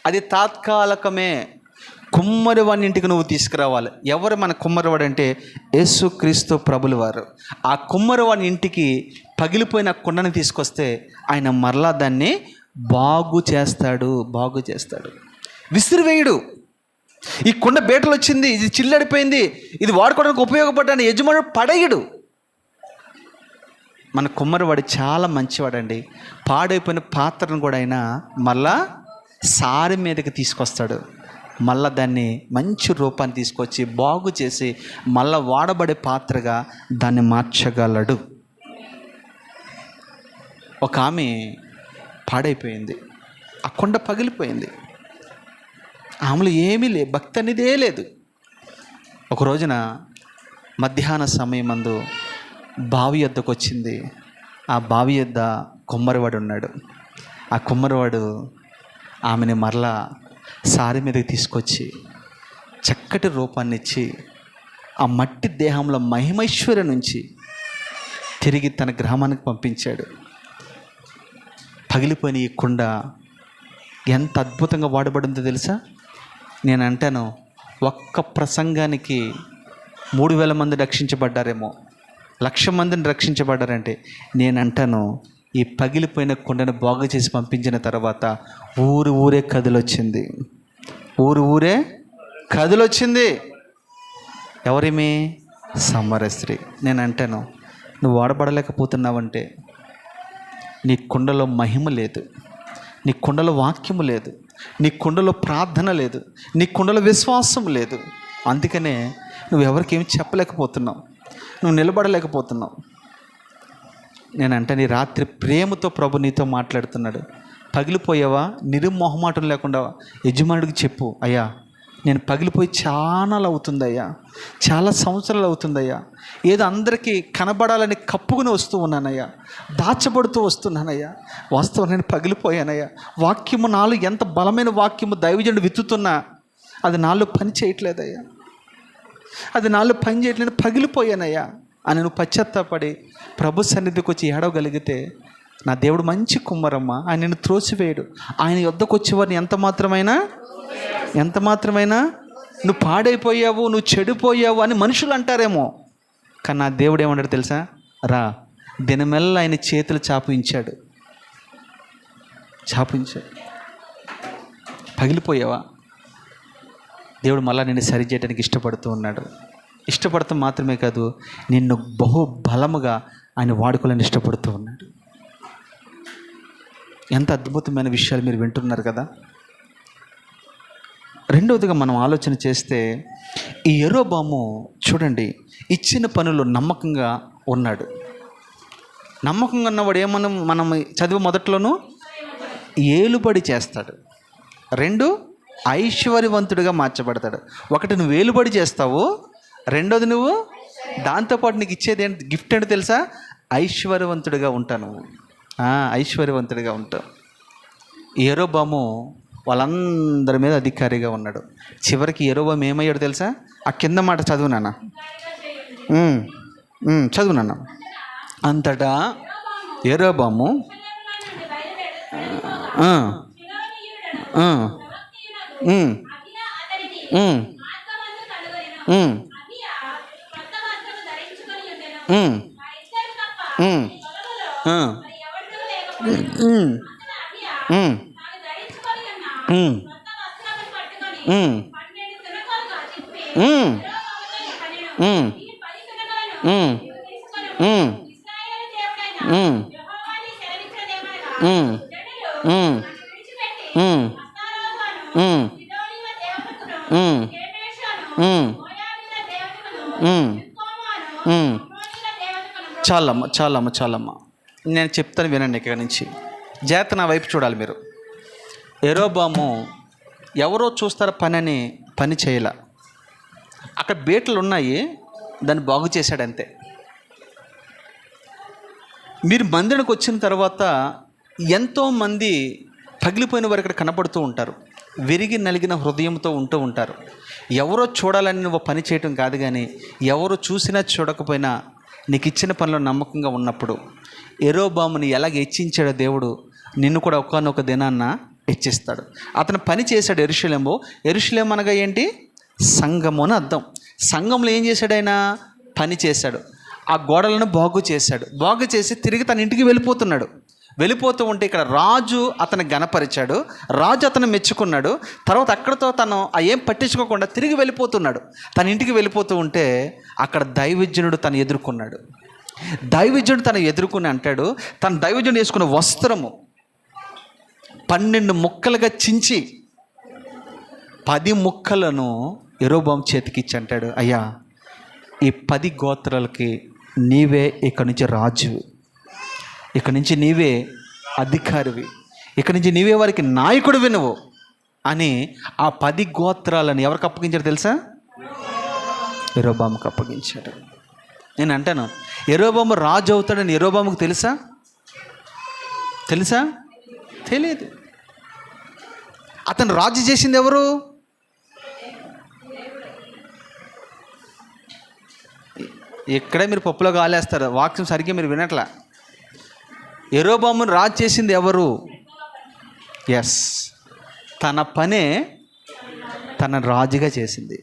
అది తాత్కాలికమే. కుమ్మరివాడి ఇంటికి నువ్వు తీసుకురావాలి. ఎవరు మన కుమ్మరివాడు అంటే యేసుక్రీస్తు ప్రభులు వారు. ఆ కుమ్మరివాడి ఇంటికి పగిలిపోయిన కొండని తీసుకొస్తే ఆయన మరలా దాన్ని బాగు చేస్తాడు. విసిరివేయుడు. ఈ కొండ బీటలు వచ్చింది, ఇది చిల్లడిపోయింది, ఇది వాడుకోవడానికి ఉపయోగపడ్డాను యజమానుడు పడేయుడు. మన కుమ్మరివాడు చాలా మంచివాడండి. పాడైపోయిన పాత్రను కూడా ఆయన మళ్ళా సారి మీదకి తీసుకొస్తాడు. మళ్ళా దాన్ని మంచి రూపాన్ని తీసుకొచ్చి బాగు చేసి మళ్ళా వాడబడే పాత్రగా దాన్ని మార్చగలడు. ఒక ఆమె పాడైపోయింది, ఆ కొండ పగిలిపోయింది, ఆమెలో ఏమీ భక్తి అనేదే లేదు. ఒక రోజున మధ్యాహ్న సమయం మందు బావి వద్దకు వచ్చింది. ఆ బావి వద్ద కుమ్మరివాడు ఉన్నాడు. ఆ కుమ్మరివాడు ఆమెని మరలా సారి మీదకి తీసుకొచ్చి చక్కటి రూపాన్ని ఇచ్చి ఆ మట్టి దేహంలో మహిమైశ్వర్యం నుంచి తిరిగి తన గ్రామానికి పంపించాడు. పగిలిపోయిన ఈ కుండ ఎంత అద్భుతంగా వాడబడిందో తెలుసా? నేను అంటాను, ఒక్క ప్రసంగానికి 3000 మంది రక్షించబడ్డారేమో. 1,00,000 మందిని రక్షించబడ్డారంటే, నేనంటాను ఈ పగిలిపోయిన కుండను బాగు చేసి పంపించిన తర్వాత ఊరే కదిలొచ్చింది. ఊరే కదిలొచ్చింది. ఎవరేమి? సమరయ స్త్రీ. నేను అంటాను, నువ్వు వాడబడలేకపోతున్నావంటే నీ కుండలో మహిమ లేదు, నీ కుండలో వాక్యము లేదు, నీ కుండలో ప్రార్థన లేదు, నీ కుండలో విశ్వాసం లేదు. అందుకనే నువ్వు ఎవరికేమి చెప్పలేకపోతున్నావు, నువ్వు నిలబడలేకపోతున్నావు. నేనంటే నీ రాత్రి ప్రేమతో ప్రభు నీతో మాట్లాడుతున్నాడు. పగిలిపోయావా? నిరుమొహమాటం లేకుండా యజమానుడికి చెప్పు, అయ్యా నేను పగిలిపోయి చాలా అవుతుందయ్యా, చాలా సంవత్సరాలు అవుతుందయ్యా, ఏదో అందరికీ కనబడాలని కప్పుకుని వస్తూ ఉన్నానయ్యా, దాచబడుతూ వస్తున్నానయ్యా, వాస్తవం నేను పగిలిపోయానయ్యా. వాక్యము నాలో ఎంత బలమైన వాక్యము దైవజనుడు విత్తుతున్నా అది నాలో పని చేయట్లేదయ్యా, అది నాలో పని చేయట్లేదు, పగిలిపోయానయ్యా అని నువ్వు పశ్చాత్తాపడి ప్రభు సన్నిధికి వచ్చి ఏడవగలిగితే, నా దేవుడు మంచి కుమ్మరమ్మ, ఆయన నిన్ను త్రోసివేయడు. ఆయన యొద్దకు వచ్చేవారిని ఎంత మాత్రమైనా నువ్వు పాడైపోయావు, నువ్వు చెడిపోయావు అని మనుషులు అంటారేమో, కానీ నా దేవుడు ఏమన్నాడు తెలుసా? రా, దినమెల్లా ఆయన చేతులు చాపించాడు. పగిలిపోయావా? దేవుడు మళ్ళీ నిన్ను సరి చేయడానికి ఇష్టపడుతూ ఉన్నాడు. ఇష్టపడతాం మాత్రమే కాదు, నిన్ను బహు బలముగా ఆయన వాడుకోవాలని ఇష్టపడుతూ ఉన్నాడు. ఎంత అద్భుతమైన విషయాలు మీరు వింటున్నారు కదా. రెండవదిగా మనం ఆలోచన చేస్తే, ఈ యెరోబాము చూడండి, ఇచ్చిన పనులు నమ్మకంగా ఉన్నాడు. నమ్మకంగా ఉన్నవాడు మనం చదివి మొదట్లోనూ ఏలుబడి చేస్తాడు. 2 ఐశ్వర్యవంతుడిగా మార్చబడతాడు. ఒకటి నువ్వు ఏలుబడి చేస్తావు, రెండోది నువ్వు దాంతోపాటు నీకు ఇచ్చేది ఏంటి? గిఫ్ట్ ఏంటో తెలుసా? ఐశ్వర్యవంతుడిగా ఉంటాను. ఐశ్వర్యవంతుడిగా ఉంటావు. యెరోబాము వాళ్ళందరి మీద అధికారిగా ఉన్నాడు. చివరికి యెరోబాము ఏమయ్యాడు తెలుసా? ఆ కింద మాట చదువు నాన్న, చదువు నాన్న. అంతటా యెరోబాము చాలమ్మ నేను చెప్తాను వినండి. ఇక్కడ నుంచి జాగ్రత్త నా వైపు చూడాలి మీరు. యెరోబాము ఎవరో చూస్తారో పని చేయలే. అక్కడ బీటలు ఉన్నాయి, దాన్ని బాగు చేశాడు అంతే. మీరు మందిరానికి వచ్చిన తర్వాత ఎంతోమంది పగిలిపోయిన వారు ఇక్కడ కనపడుతూ ఉంటారు, విరిగి నలిగిన హృదయంతో ఉంటూ ఉంటారు. ఎవరో చూడాలని నువ్వు పని చేయటం కాదు, కానీ ఎవరు చూసినా చూడకపోయినా నీకు ఇచ్చిన పనిలో నమ్మకంగా ఉన్నప్పుడు యెరోబాముని ఎలాగ హెచ్చించాడో దేవుడు నిన్ను కూడా ఒకానొక దినాన్న హెచ్చిస్తాడు. అతను పని చేశాడు. యెరూషలేము అనగా ఏంటి? సంఘము అని అర్థం. సంఘంలో ఏం చేశాడు? ఆయన పని చేశాడు. ఆ గోడలను బాగు చేసి తిరిగి తన ఇంటికి వెళ్ళిపోతూ ఉంటే ఇక్కడ రాజు అతను గణపరిచాడు, రాజు అతను మెచ్చుకున్నాడు. తర్వాత అక్కడితో తను ఏం పట్టించుకోకుండా తిరిగి వెళ్ళిపోతున్నాడు. తన ఇంటికి వెళ్ళిపోతూ ఉంటే అక్కడ దైవజనుడు తను ఎదుర్కొన్నాడు. దైవజనుడు తను ఎదుర్కొని అంటాడు, తన దైవజనుడు వేసుకున్న వస్త్రము 12 ముక్కలుగా చించి 10 ముక్కలను యెరోబాము చేతికిచ్చి అంటాడు, అయ్యా ఈ 10 గోత్రాలకి నీవే ఇక్కడి నుంచి రాజువి, ఇక్కడి నుంచి నీవే అధికారివి, ఇక్కడి నుంచి నీవే వారికి నాయకుడివి నువ్వు అని ఆ 10 గోత్రాలను ఎవరికి అప్పగించాడు తెలుసా? యెరోబాముకు అప్పగించాడు. నేను అంటాను, యెరోబాము రాజు అవుతాడని యెరోబాముకు తెలుసా? తెలియదు. అతను రాజు చేసింది ఎవరు? ఇక్కడే మీరు పప్పులో కాలేస్తారు, వాక్యం సరిగ్గా మీరు వినట్లా. యెరోబామును రాజు చేసింది ఎవరు? ఎస్, తన పనే తన రాజుగా చేసింది.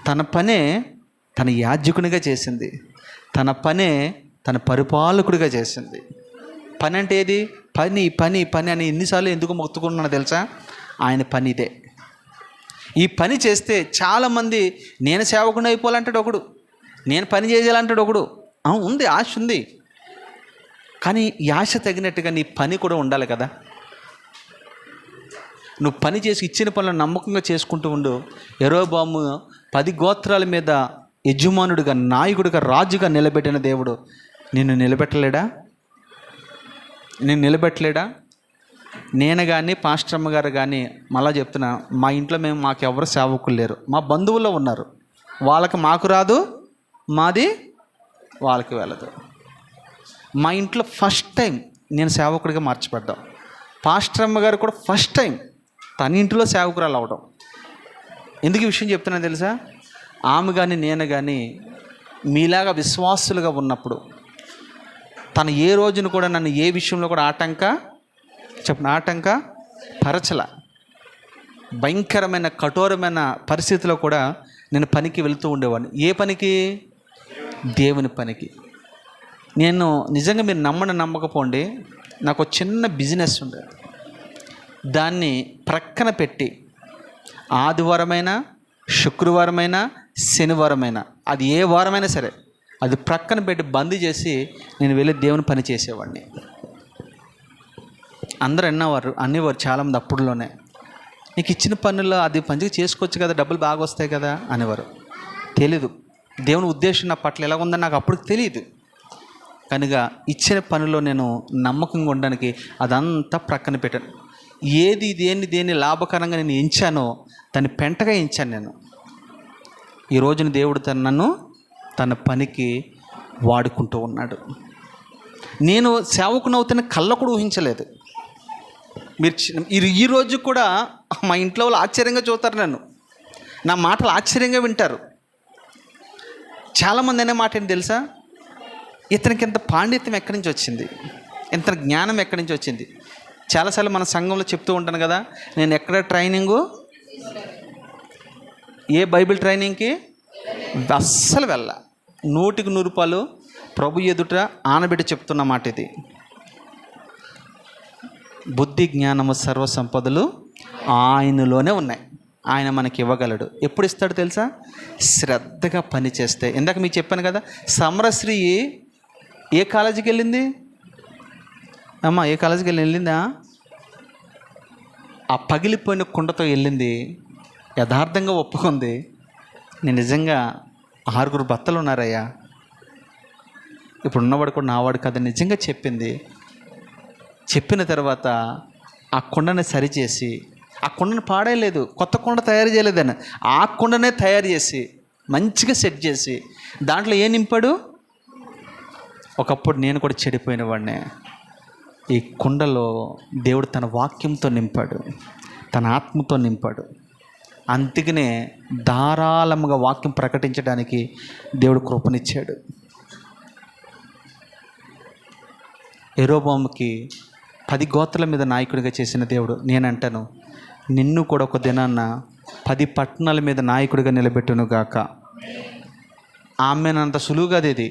తన పనే తన యాజకునిగా చేసింది. తన పనే తన పరిపాలకుడిగా చేసింది. పని అంటే ఏది? పని పని పని అని ఎన్నిసార్లు ఎందుకు మొత్తుకున్నానో తెలుసా? ఆయన పని ఇదే. ఈ పని చేస్తే చాలామంది నేను సేవకుని అయిపోవాలంటాడు ఒకడు, నేను పని చేయాలంటాడు ఒకడు. ఉంది, ఆశ ఉంది, కానీ ఈ ఆశ తగినట్టుగా నీ పని కూడా ఉండాలి కదా. నువ్వు పని చేసి ఇచ్చిన పనులను నమ్మకంగా చేసుకుంటూ ఉండు. యెరోబోము 10 గోత్రాల మీద యజమానుడిగా, నాయకుడిగా, రాజుగా నిలబెట్టిన దేవుడు నిన్ను నిలబెట్టలేడా? నేను కానీ పాస్టర్ అమ్మ గారు కానీ మళ్ళా చెప్తున్నా, మా ఇంట్లో మాకెవరు సేవకులు లేరు. మా బంధువుల్లో ఉన్నారు, వాళ్ళకి మాకు రాదు, మాది వాళ్ళకి వెళ్ళదు. మా ఇంట్లో ఫస్ట్ టైం నేను సేవకుడిగా మార్చబడ్డాం. పాస్టర్ అమ్మ గారు కూడా ఫస్ట్ టైం తన ఇంట్లో సేవకురాలు అవడం. ఎందుకు ఈ విషయం చెప్తున్నా తెలుసా? ఆమె కానీ నేను కానీ మీలాగా విశ్వాసులుగా ఉన్నప్పుడు తను ఏ రోజున కూడా నన్ను ఏ విషయంలో కూడా ఆటంక పరచల. భయంకరమైన కఠోరమైన పరిస్థితిలో కూడా నేను పనికి వెళుతూ ఉండేవాడిని. ఏ పనికి? దేవుని పనికి. నేను నిజంగా మీరు నమ్మకపోండి, నాకు చిన్న బిజినెస్ ఉండేది. దాన్ని ప్రక్కన పెట్టి ఆదివారమైనా, శుక్రవారమైనా, శనివారమైనా, అది ఏ వారమైనా సరే అది ప్రక్కన పెట్టి బంద్ చేసి నేను వెళ్ళి దేవుని పని చేసేవాడిని. అందరూ అనేవారు చాలామంది అప్పుడులోనే, నీకు ఇచ్చిన పనుల్లో అది మంచిగా చేసుకోవచ్చు కదా, డబ్బులు బాగా వస్తాయి కదా అనేవారు. తెలీదు దేవుని ఉద్దేశం నా పట్ల ఎలా ఉందని నాకు అప్పుడు తెలియదు. కనుక ఇచ్చిన పనిలో నేను నమ్మకంగా ఉండడానికి అదంతా ప్రక్కన పెట్టాను. దేన్ని లాభకరంగా నేను ఎంచానో దాన్ని పెంటగా ఎంచాను నేను. ఈ రోజున దేవుడు నన్ను తన పనికి వాడుకుంటూ ఉన్నాడు. నేను సేవకునవుతున్న కళ్ళ కూడా ఊహించలేదు. మీరు ఈ రోజు కూడా మా ఇంట్లో వాళ్ళు ఆశ్చర్యంగా చూస్తారు, నన్ను నా మాటలు ఆశ్చర్యంగా వింటారు. చాలామంది అనే మాట ఏంటి తెలుసా? ఇతనికి ఇంత పాండిత్యం ఎక్కడి నుంచి వచ్చింది, ఇంత జ్ఞానం ఎక్కడి నుంచి వచ్చింది? చాలాసార్లు మన సంఘంలో చెప్తూ ఉంటాను కదా, నేను ఎక్కడ ట్రైనింగు, ఏ బైబిల్ ట్రైనింగ్కి అస్సలు వెళ్ళ. 100కి 100 రూపాయలు ప్రభు ఎదుట ఆనబెట్టి చెప్తున్న మాట ఇది. బుద్ధి జ్ఞానము సర్వ సంపదలు ఆయనలోనే ఉన్నాయి. ఆయన మనకి ఇవ్వగలడు. ఎప్పుడు ఇస్తాడు తెలుసా? శ్రద్ధగా పని చేస్తే. ఇందాక మీకు చెప్పాను కదా, సమరశ్రీ ఏ కాలేజీకి వెళ్ళింది అమ్మా? ఏ కాలేజీకి వెళ్ళిందా? ఆ పగిలిపోయిన కుండతో వెళ్ళింది. యథార్థంగా ఒప్పుకుంది, నేను నిజంగా 6 భర్తలు ఉన్నారయ్యా, ఇప్పుడు ఉన్నవాడు కూడా నావాడు కదా, నిజంగా చెప్పింది. చెప్పిన తర్వాత ఆ కుండని సరిచేసి, ఆ కుండను పాడేయలేదు, కొత్త కుండ తయారు చేయలేదని, ఆ కుండనే తయారు చేసి మంచిగా సెట్ చేసి దాంట్లో ఏం నింపాడు? ఒకప్పుడు నేను కూడా చెడిపోయిన వాడినే. ఈ కుండలో దేవుడు తన వాక్యంతో నింపాడు, తన ఆత్మతో నింపాడు. అందుకనే ధారాళముగా వాక్యం ప్రకటించడానికి దేవుడు కృపనిచ్చాడు. యెరోబోముకి 10 గోత్రాల మీద నాయకుడిగా చేసిన దేవుడు, నేనంటాను నిన్ను కూడా ఒక దినాన్న 10 పట్టణాల మీద నాయకుడిగా నిలబెట్టును గాక. ఆమెనంత సులువుగా ఇది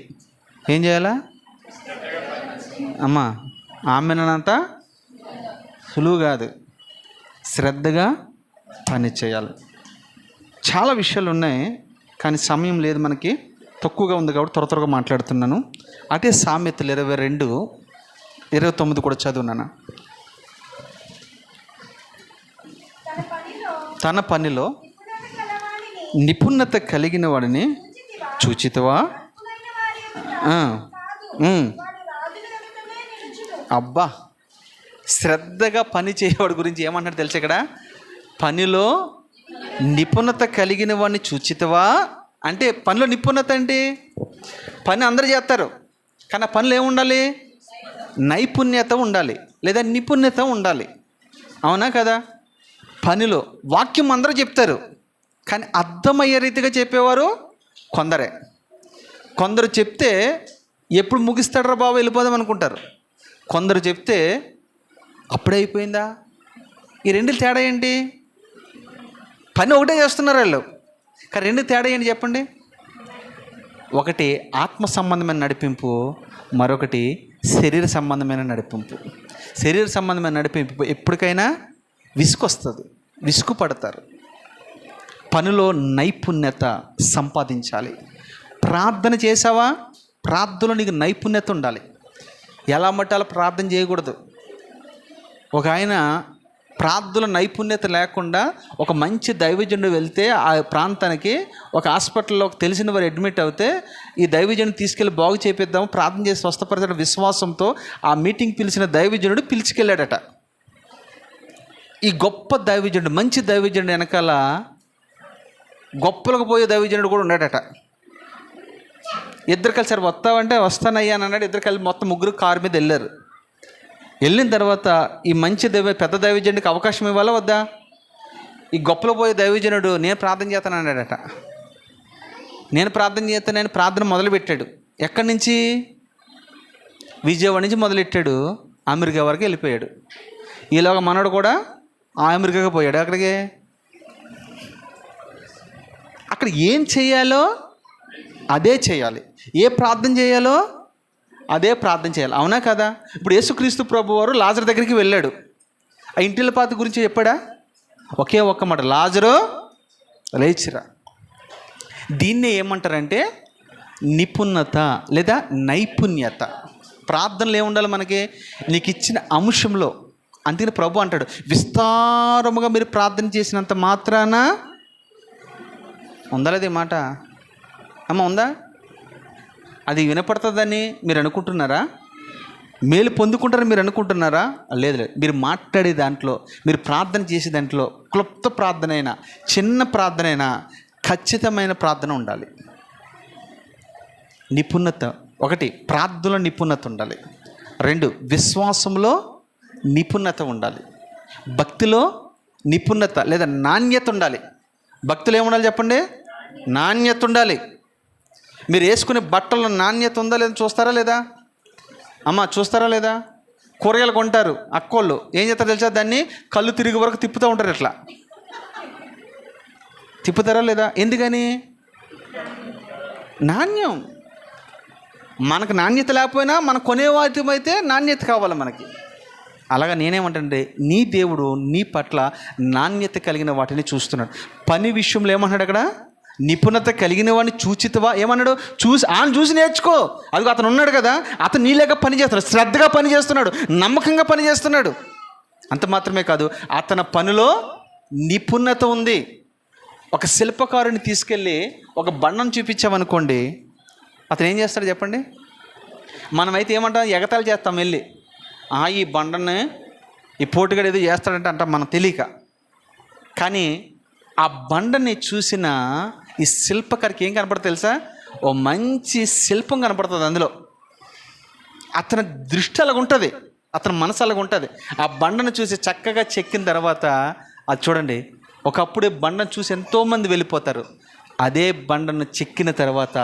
ఏం చేయాలా అమ్మా? ఆమెనంత సులువు కాదు, శ్రద్ధగా పని చేయాలి. చాలా విషయాలు ఉన్నాయి, కానీ సమయం లేదు, మనకి తక్కువగా ఉంది కాబట్టి త్వరగా మాట్లాడుతున్నాను. అదే సామెతలు 22:29 కూడా చదువునాను. తన పనిలో నిపుణత కలిగిన వాడిని చూచితివా? అబ్బా, శ్రద్ధగా పని చేయవాడి గురించి ఏమంటాడు తెలుసు? ఇక్కడ పనిలో నిపుణత కలిగిన వాడిని చూచితివా అంటే, పనిలో నిపుణత ఏంటి? పని అందరూ చేస్తారు, కానీ ఆ పనిలో ఏముండాలి? నైపుణ్యత ఉండాలి, లేదా నిపుణ్యత ఉండాలి. అవునా కదా? పనిలో వాక్యం అందరూ చెప్తారు, కానీ అర్థమయ్యే రీతిగా చెప్పేవారు కొందరే. కొందరు చెప్తే ఎప్పుడు ముగిస్తాడరా బాబు వెళ్ళిపోదాం అనుకుంటారు. కొందరు చెప్తే అప్పుడే అయిపోయిందా? ఈ రెండు తేడా ఏంటి? పని ఒకటే చేస్తున్నారు వాళ్ళు, కానీ రెండు తేడా ఏంటి చెప్పండి? ఒకటి ఆత్మ సంబంధమైన నడిపింపు, మరొకటి శరీర సంబంధమైన నడిపింపు. శరీర సంబంధమైన నడిపింపు ఎప్పటికైనా విసుకొస్తుంది, విసుగు పడతారు. పనిలో నైపుణ్యత సంపాదించాలి. ప్రార్థన చేసావా, ప్రార్థనలో నీకు నైపుణ్యత ఉండాలి. ఎలా మట్టాలో ప్రార్థన చేయకూడదు. ఒక ఆయన ప్రార్థనలో నైపుణ్యత లేకుండా ఒక మంచి దైవజనుడు వెళ్తే ఆ ప్రాంతానికి ఒక హాస్పిటల్లో తెలిసిన వారు అడ్మిట్ అవుతే ఈ దైవజనుడు తీసుకెళ్ళి బాగు చేపిద్దాము, ప్రార్థన చేసి స్వస్థపరచడం విశ్వాసంతో ఆ మీటింగ్ పిలిచిన దైవజనుడు పిలిచికెళ్ళాడట. ఈ గొప్ప దైవజనుడు, మంచి దైవజనుడు వెనకాల గొప్పలకు పోయే దైవజనుడు కూడా ఉన్నాడట. ఇద్దరు కలిసి సరే వస్తావంటే వస్తానయ్యా అని అన్నాడు. ఇద్దరు కలిసి మొత్తం ముగ్గురు కారు మీద వెళ్ళారు. వెళ్ళిన తర్వాత ఈ మంచి పెద్ద దైవజనుడికి అవకాశం ఇవ్వాలా వద్దా? ఈ గొప్పలో పోయే దైవజనుడు నేను ప్రార్థన చేస్తాను అన్నాడట. నేను ప్రార్థన చేస్తానని ప్రార్థన మొదలుపెట్టాడు. ఎక్కడి నుంచి? విజయవాడ నుంచి మొదలెట్టాడు, అమెరికా వరకు వెళ్ళిపోయాడు. ఈలోగా మనోడు కూడా ఆ అమెరికాకి పోయాడు. అక్కడ ఏం చేయాలో అదే చేయాలి, ఏ ప్రార్థన చేయాలో అదే ప్రార్థన చేయాలి. అవునా కదా? ఇప్పుడు యేసుక్రీస్తు ప్రభు వారు లాజరు దగ్గరికి వెళ్ళాడు. ఆ ఇంటిల పాత గురించి చెప్పాడా? ఒకే ఒక్క మాట, లాజరు లేచిరా. దీన్నే ఏమంటారంటే నిపుణత లేదా నైపుణ్యత. ప్రార్థనలు ఏముండాలి మనకి? నీకు ఇచ్చిన అంశంలో. అందుకని ప్రభు అంటాడు, విస్తారముగా మీరు ప్రార్థన చేసినంత మాత్రాన ఉందా లేదా మాట? అమ్మ ఉందా? అది వినపడుతుందని మీరు అనుకుంటున్నారా? మేలు పొందుకుంటారని మీరు అనుకుంటున్నారా? లేదు లేదు. మీరు మాట్లాడే దాంట్లో, మీరు ప్రార్థన చేసే దాంట్లో క్లుప్త ప్రార్థన అయినా చిన్న ప్రార్థన అయినా ఖచ్చితమైన ప్రార్థన ఉండాలి. నిపుణత. ఒకటి, ప్రార్థనలో నిపుణత ఉండాలి. రెండు, విశ్వాసంలో నిపుణత ఉండాలి. భక్తిలో నిపుణత లేదా నాణ్యత ఉండాలి. భక్తులు ఏముండాలి చెప్పండి? నాణ్యత ఉండాలి. మీరు వేసుకునే బట్టల్లో నాణ్యత ఉందా లేదా చూస్తారా లేదా? అమ్మ చూస్తారా లేదా? కూరగాయలు కొంటారు అక్కోళ్ళు, ఏం చేస్తారు తెలుసా? దాన్ని కళ్ళు తిరిగి వరకు తిప్పుతూ ఉంటారు. ఇట్లా తిప్పుతారా లేదా? ఎందుకని? నాణ్యం. మనకు నాణ్యత లేకపోయినా మనం కొనే వాటి అయితే నాణ్యత కావాలి మనకి. అలాగా నేనేమంటే నీ దేవుడు నీ పట్ల నాణ్యత కలిగిన వాటిని చూస్తున్నాడు. పని విషయంలో ఏమంటున్నాడు అక్కడ? నిపుణత కలిగిన వాడిని చూచితవా ఏమన్నాడు? చూసి నేర్చుకో. అది అతను ఉన్నాడు కదా, అతను నీలేక పని చేస్తున్నాడు, శ్రద్ధగా పని చేస్తున్నాడు, నమ్మకంగా పని చేస్తున్నాడు. అంత మాత్రమే కాదు, అతని పనిలో నిపుణత ఉంది. ఒక శిల్పకారుని తీసుకెళ్ళి ఒక బండను చూపించామనుకోండి, అతను ఏం చేస్తాడు చెప్పండి? మనమైతే ఏమంటాం? ఎగతాళి చేస్తాం వెళ్ళి, ఈ బండని ఈ పోటుగాడు ఏదో చేస్తాడంటే అంటాం మనం తెలియక. కానీ ఆ బండని చూసిన ఈ శిల్పకారికి ఏం కనపడుతుంది తెలుసా? ఓ మంచి శిల్పం కనపడుతుంది అందులో. అతని దృష్టి అలాగ ఉంటుంది, అతని మనసు అలాగ ఉంటుంది. ఆ బండను చూసి చక్కగా చెక్కిన తర్వాత అది చూడండి, ఒకప్పుడే బండను చూసి ఎంతోమంది వెళ్ళిపోతారు. అదే బండను చెక్కిన తర్వాత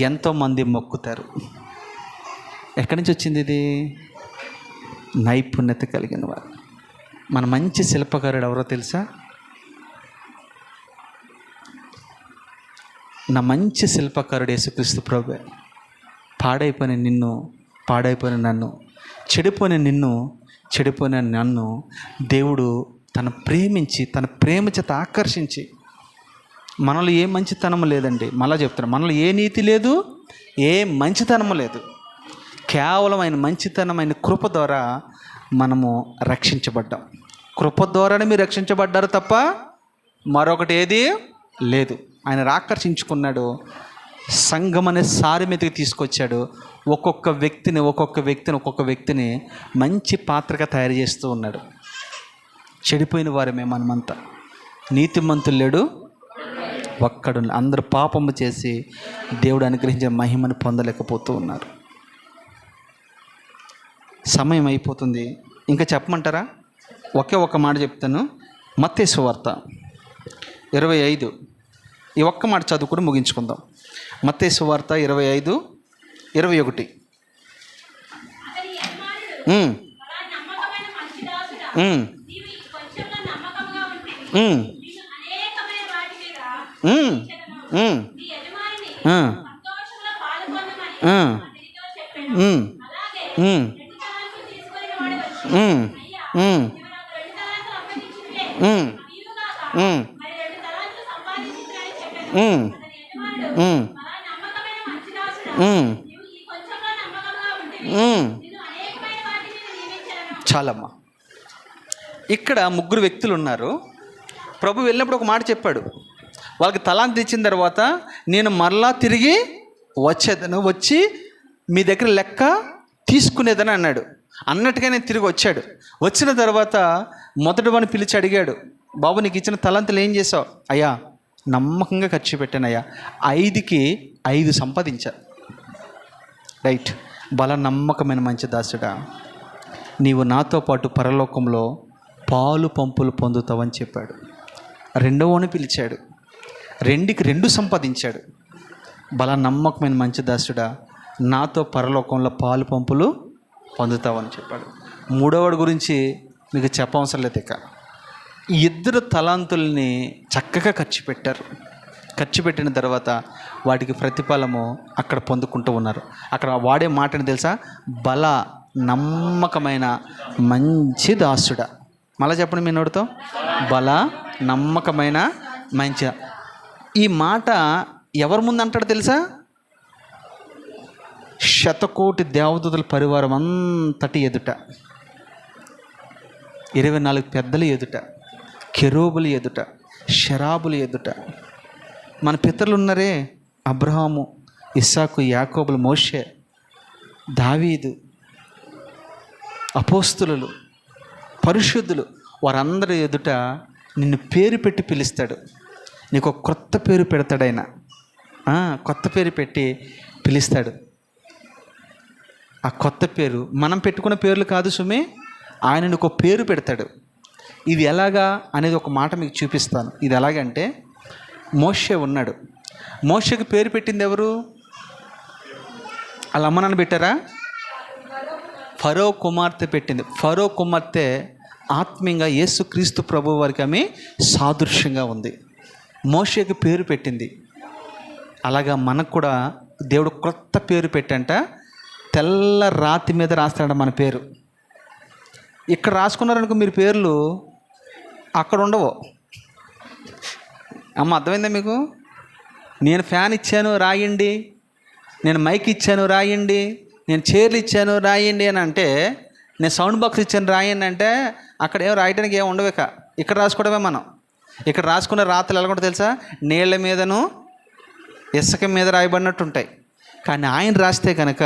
ఎంతోమంది మొక్కుతారు. ఎక్కడి నుంచి వచ్చింది ఇది? నైపుణ్యత కలిగిన వారు. మన మంచి శిల్పకారుడు ఎవరో తెలుసా? నా మంచి శిల్పకారుడు యేసుక్రీస్తు ప్రభువే. పాడైపోయిన నిన్ను, పాడైపోయిన నన్ను, చెడిపోయిన నిన్ను, చెడిపోయిన నన్ను దేవుడు తన ప్రేమ చేత ఆకర్షించి, మనలో ఏ మంచితనము లేదండి, మళ్ళా చెప్తున్నాను, మనలో ఏ నీతి లేదు, ఏ మంచితనము లేదు. కేవలం ఆయన మంచితనం, ఆయన కృప ద్వారా మనము రక్షించబడ్డాం. కృప ద్వారానే మీరు రక్షించబడ్డారు తప్ప మరొకటి ఏది లేదు. ఆయన ఆకర్షించుకున్నాడు, సంఘం అనే సారి మీదకి తీసుకొచ్చాడు. ఒక్కొక్క వ్యక్తిని మంచి పాత్రగా తయారు చేస్తూ ఉన్నాడు. చెడిపోయిన వారమే మనమంతా, నీతిమంతులు లేడు ఒక్కడు. అందరూ పాపము చేసి దేవుడు అనుగ్రహించిన మహిమను పొందలేకపోతూ ఉన్నారు. సమయం అయిపోతుంది, ఇంకా చెప్పమంటారా? ఒకే ఒక్క మాట చెప్తాను. మత్తయి సువార్త 25, ఈ ఒక్క మాట చదువుకుని ముగించుకుందాం. మత్తయి సువార్త 25:21. ఆ, ఉమ్, ఉమ్, ఉమ్, ఉమ్, ఉమ్, ఉమ్, ఉమ్, ఉమ్, ఉమ్, ఉమ్. చాలమ్మా. ఇక్కడ ముగ్గురు వ్యక్తులు ఉన్నారు. ప్రభు వెళ్ళినప్పుడు ఒక మాట చెప్పాడు. వాళ్ళకి తలాంతి ఇచ్చిన తర్వాత నేను మరలా తిరిగి వచ్చేదను, వచ్చి మీ దగ్గర లెక్క తీసుకునేదని అన్నాడు. అన్నట్టుగా నేను తిరిగి వచ్చాడు. వచ్చిన తర్వాత మొదటి వాడిని పిలిచి అడిగాడు, బాబు నీకు ఇచ్చిన తలాంతులు ఏం చేసావు? అయ్యా నమ్మకంగా ఖర్చు పెట్టాను అయ్యా, 5కి 5 సంపాదించా. రైట్. బల నమ్మకమైన మంచి దాసుడా, నీవు నాతో పాటు పరలోకంలో పాలు పంపులు పొందుతావని చెప్పాడు. రెండవని పిలిచాడు, 2కి 2 సంపాదించాడు. బల నమ్మకమైన మంచి దాసుడా, నాతో పరలోకంలో పాలు పంపులు పొందుతావని చెప్పాడు. మూడవడి గురించి మీకు చెప్పవసరం లేదు. ఇక ఈ 2 తలాంతుల్ని చక్కగా ఖర్చు పెట్టారు. ఖర్చు పెట్టిన తర్వాత వాటికి ప్రతిఫలము అక్కడ పొందుకుంటూ ఉన్నారు. అక్కడ వాడే మాటని తెలుసా? బల నమ్మకమైన మంచి దాసుడా. మళ్ళీ చెప్పండి మీ నోటితో, బల నమ్మకమైన మంచి. ఈ మాట ఎవరి ముందు అంటాడు తెలుసా? 1,000,000,000 దేవదూతల పరివారం అంతటి ఎదుట, 24 పెద్దల ఎదుట, కెరూబుల ఎదుట, షరాబుల ఎదుట. మన పితరులు ఉన్నారే, అబ్రహాము, ఇస్సాకు, యాకోబులు, మోషే, దావీదు, అపోస్తులు, పరిశుద్ధులు, వారందరి ఎదుట నిన్ను పేరు పెట్టి పిలుస్తాడు. నీకు ఒక కొత్త పేరు పెడతాడు ఆయన. కొత్త పేరు పెట్టి పిలుస్తాడు. ఆ కొత్త పేరు మనం పెట్టుకున్న పేర్లు కాదు సుమి, ఆయన నీకు ఒక పేరు పెడతాడు. ఇది ఎలాగా అనేది ఒక మాట మీకు చూపిస్తాను. ఇది ఎలాగంటే, మోషే ఉన్నాడు. మోషేకి పేరు పెట్టింది ఎవరు? వాళ్ళ అమ్మ నాన్న పెట్టారా? ఫరో కుమార్తె పెట్టింది. ఫరో కుమార్తె ఆత్మీయంగా యేసుక్రీస్తు ప్రభు వారికి ఆమె సాదృశ్యంగా ఉంది. మోషేకి పేరు పెట్టింది. అలాగా మనకు కూడా దేవుడు కొత్త పేరు పెట్టంట. తెల్ల రాతి మీద రాస్తాడు మన పేరు. ఇక్కడ రాసుకున్నారనుకో మీరు పేర్లు, అక్కడ ఉండవు. అమ్మ అర్థమైందా మీకు? నేను ఫ్యాన్ ఇచ్చాను రాయండి, నేను మైక్ ఇచ్చాను రాయండి, నేను చైర్లు ఇచ్చాను రాయండి అని అంటే, నేను సౌండ్ బాక్స్ ఇచ్చాను రాయండి అంటే అక్కడ ఏం రాయడానికి ఏమి ఉండవు. ఇక్కడ రాసుకోవడమే మనం. ఇక్కడ రాసుకున్న రాతలు ఎలా కూడా తెలుసా? నీళ్ళ మీదను ఇసుక మీద రాయబడినట్టు ఉంటాయి. కానీ ఆయన రాస్తే కనుక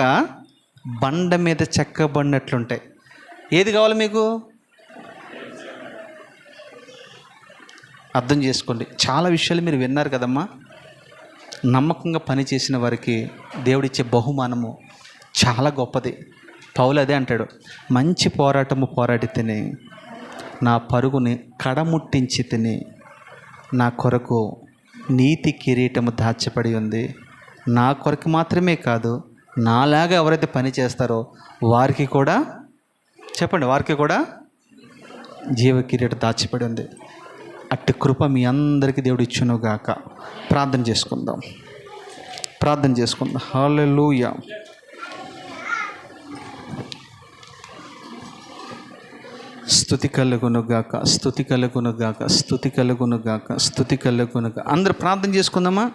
బండ మీద చెక్కబడినట్లుంటాయి. ఏది కావాలి మీకు? అర్థం చేసుకోండి. చాలా విషయాలు మీరు విన్నారు కదమ్మా. నమ్మకంగా పనిచేసిన వారికి దేవుడిచ్చే బహుమానము చాలా గొప్పది. పౌలు అదే అంటాడు, మంచి పోరాటము పోరాడి తిని నా పరుగుని కడముట్టించి తిని నా కొరకు నీతి కిరీటము దాచబడి ఉంది. నా కొరకు మాత్రమే కాదు, నాలాగా ఎవరైతే పని చేస్తారో వారికి కూడా, చెప్పండి, వారికి కూడా జీవ కిరీటం దాచబడి ఉంది. అట్టి కృప మీ అందరికీ దేవుడు ఇచ్చును గాక. ప్రార్థన చేసుకుందాం. హల్లెలూయా. స్తుతి కలుగునుగాక. అందరూ ప్రార్థన చేసుకుందామా?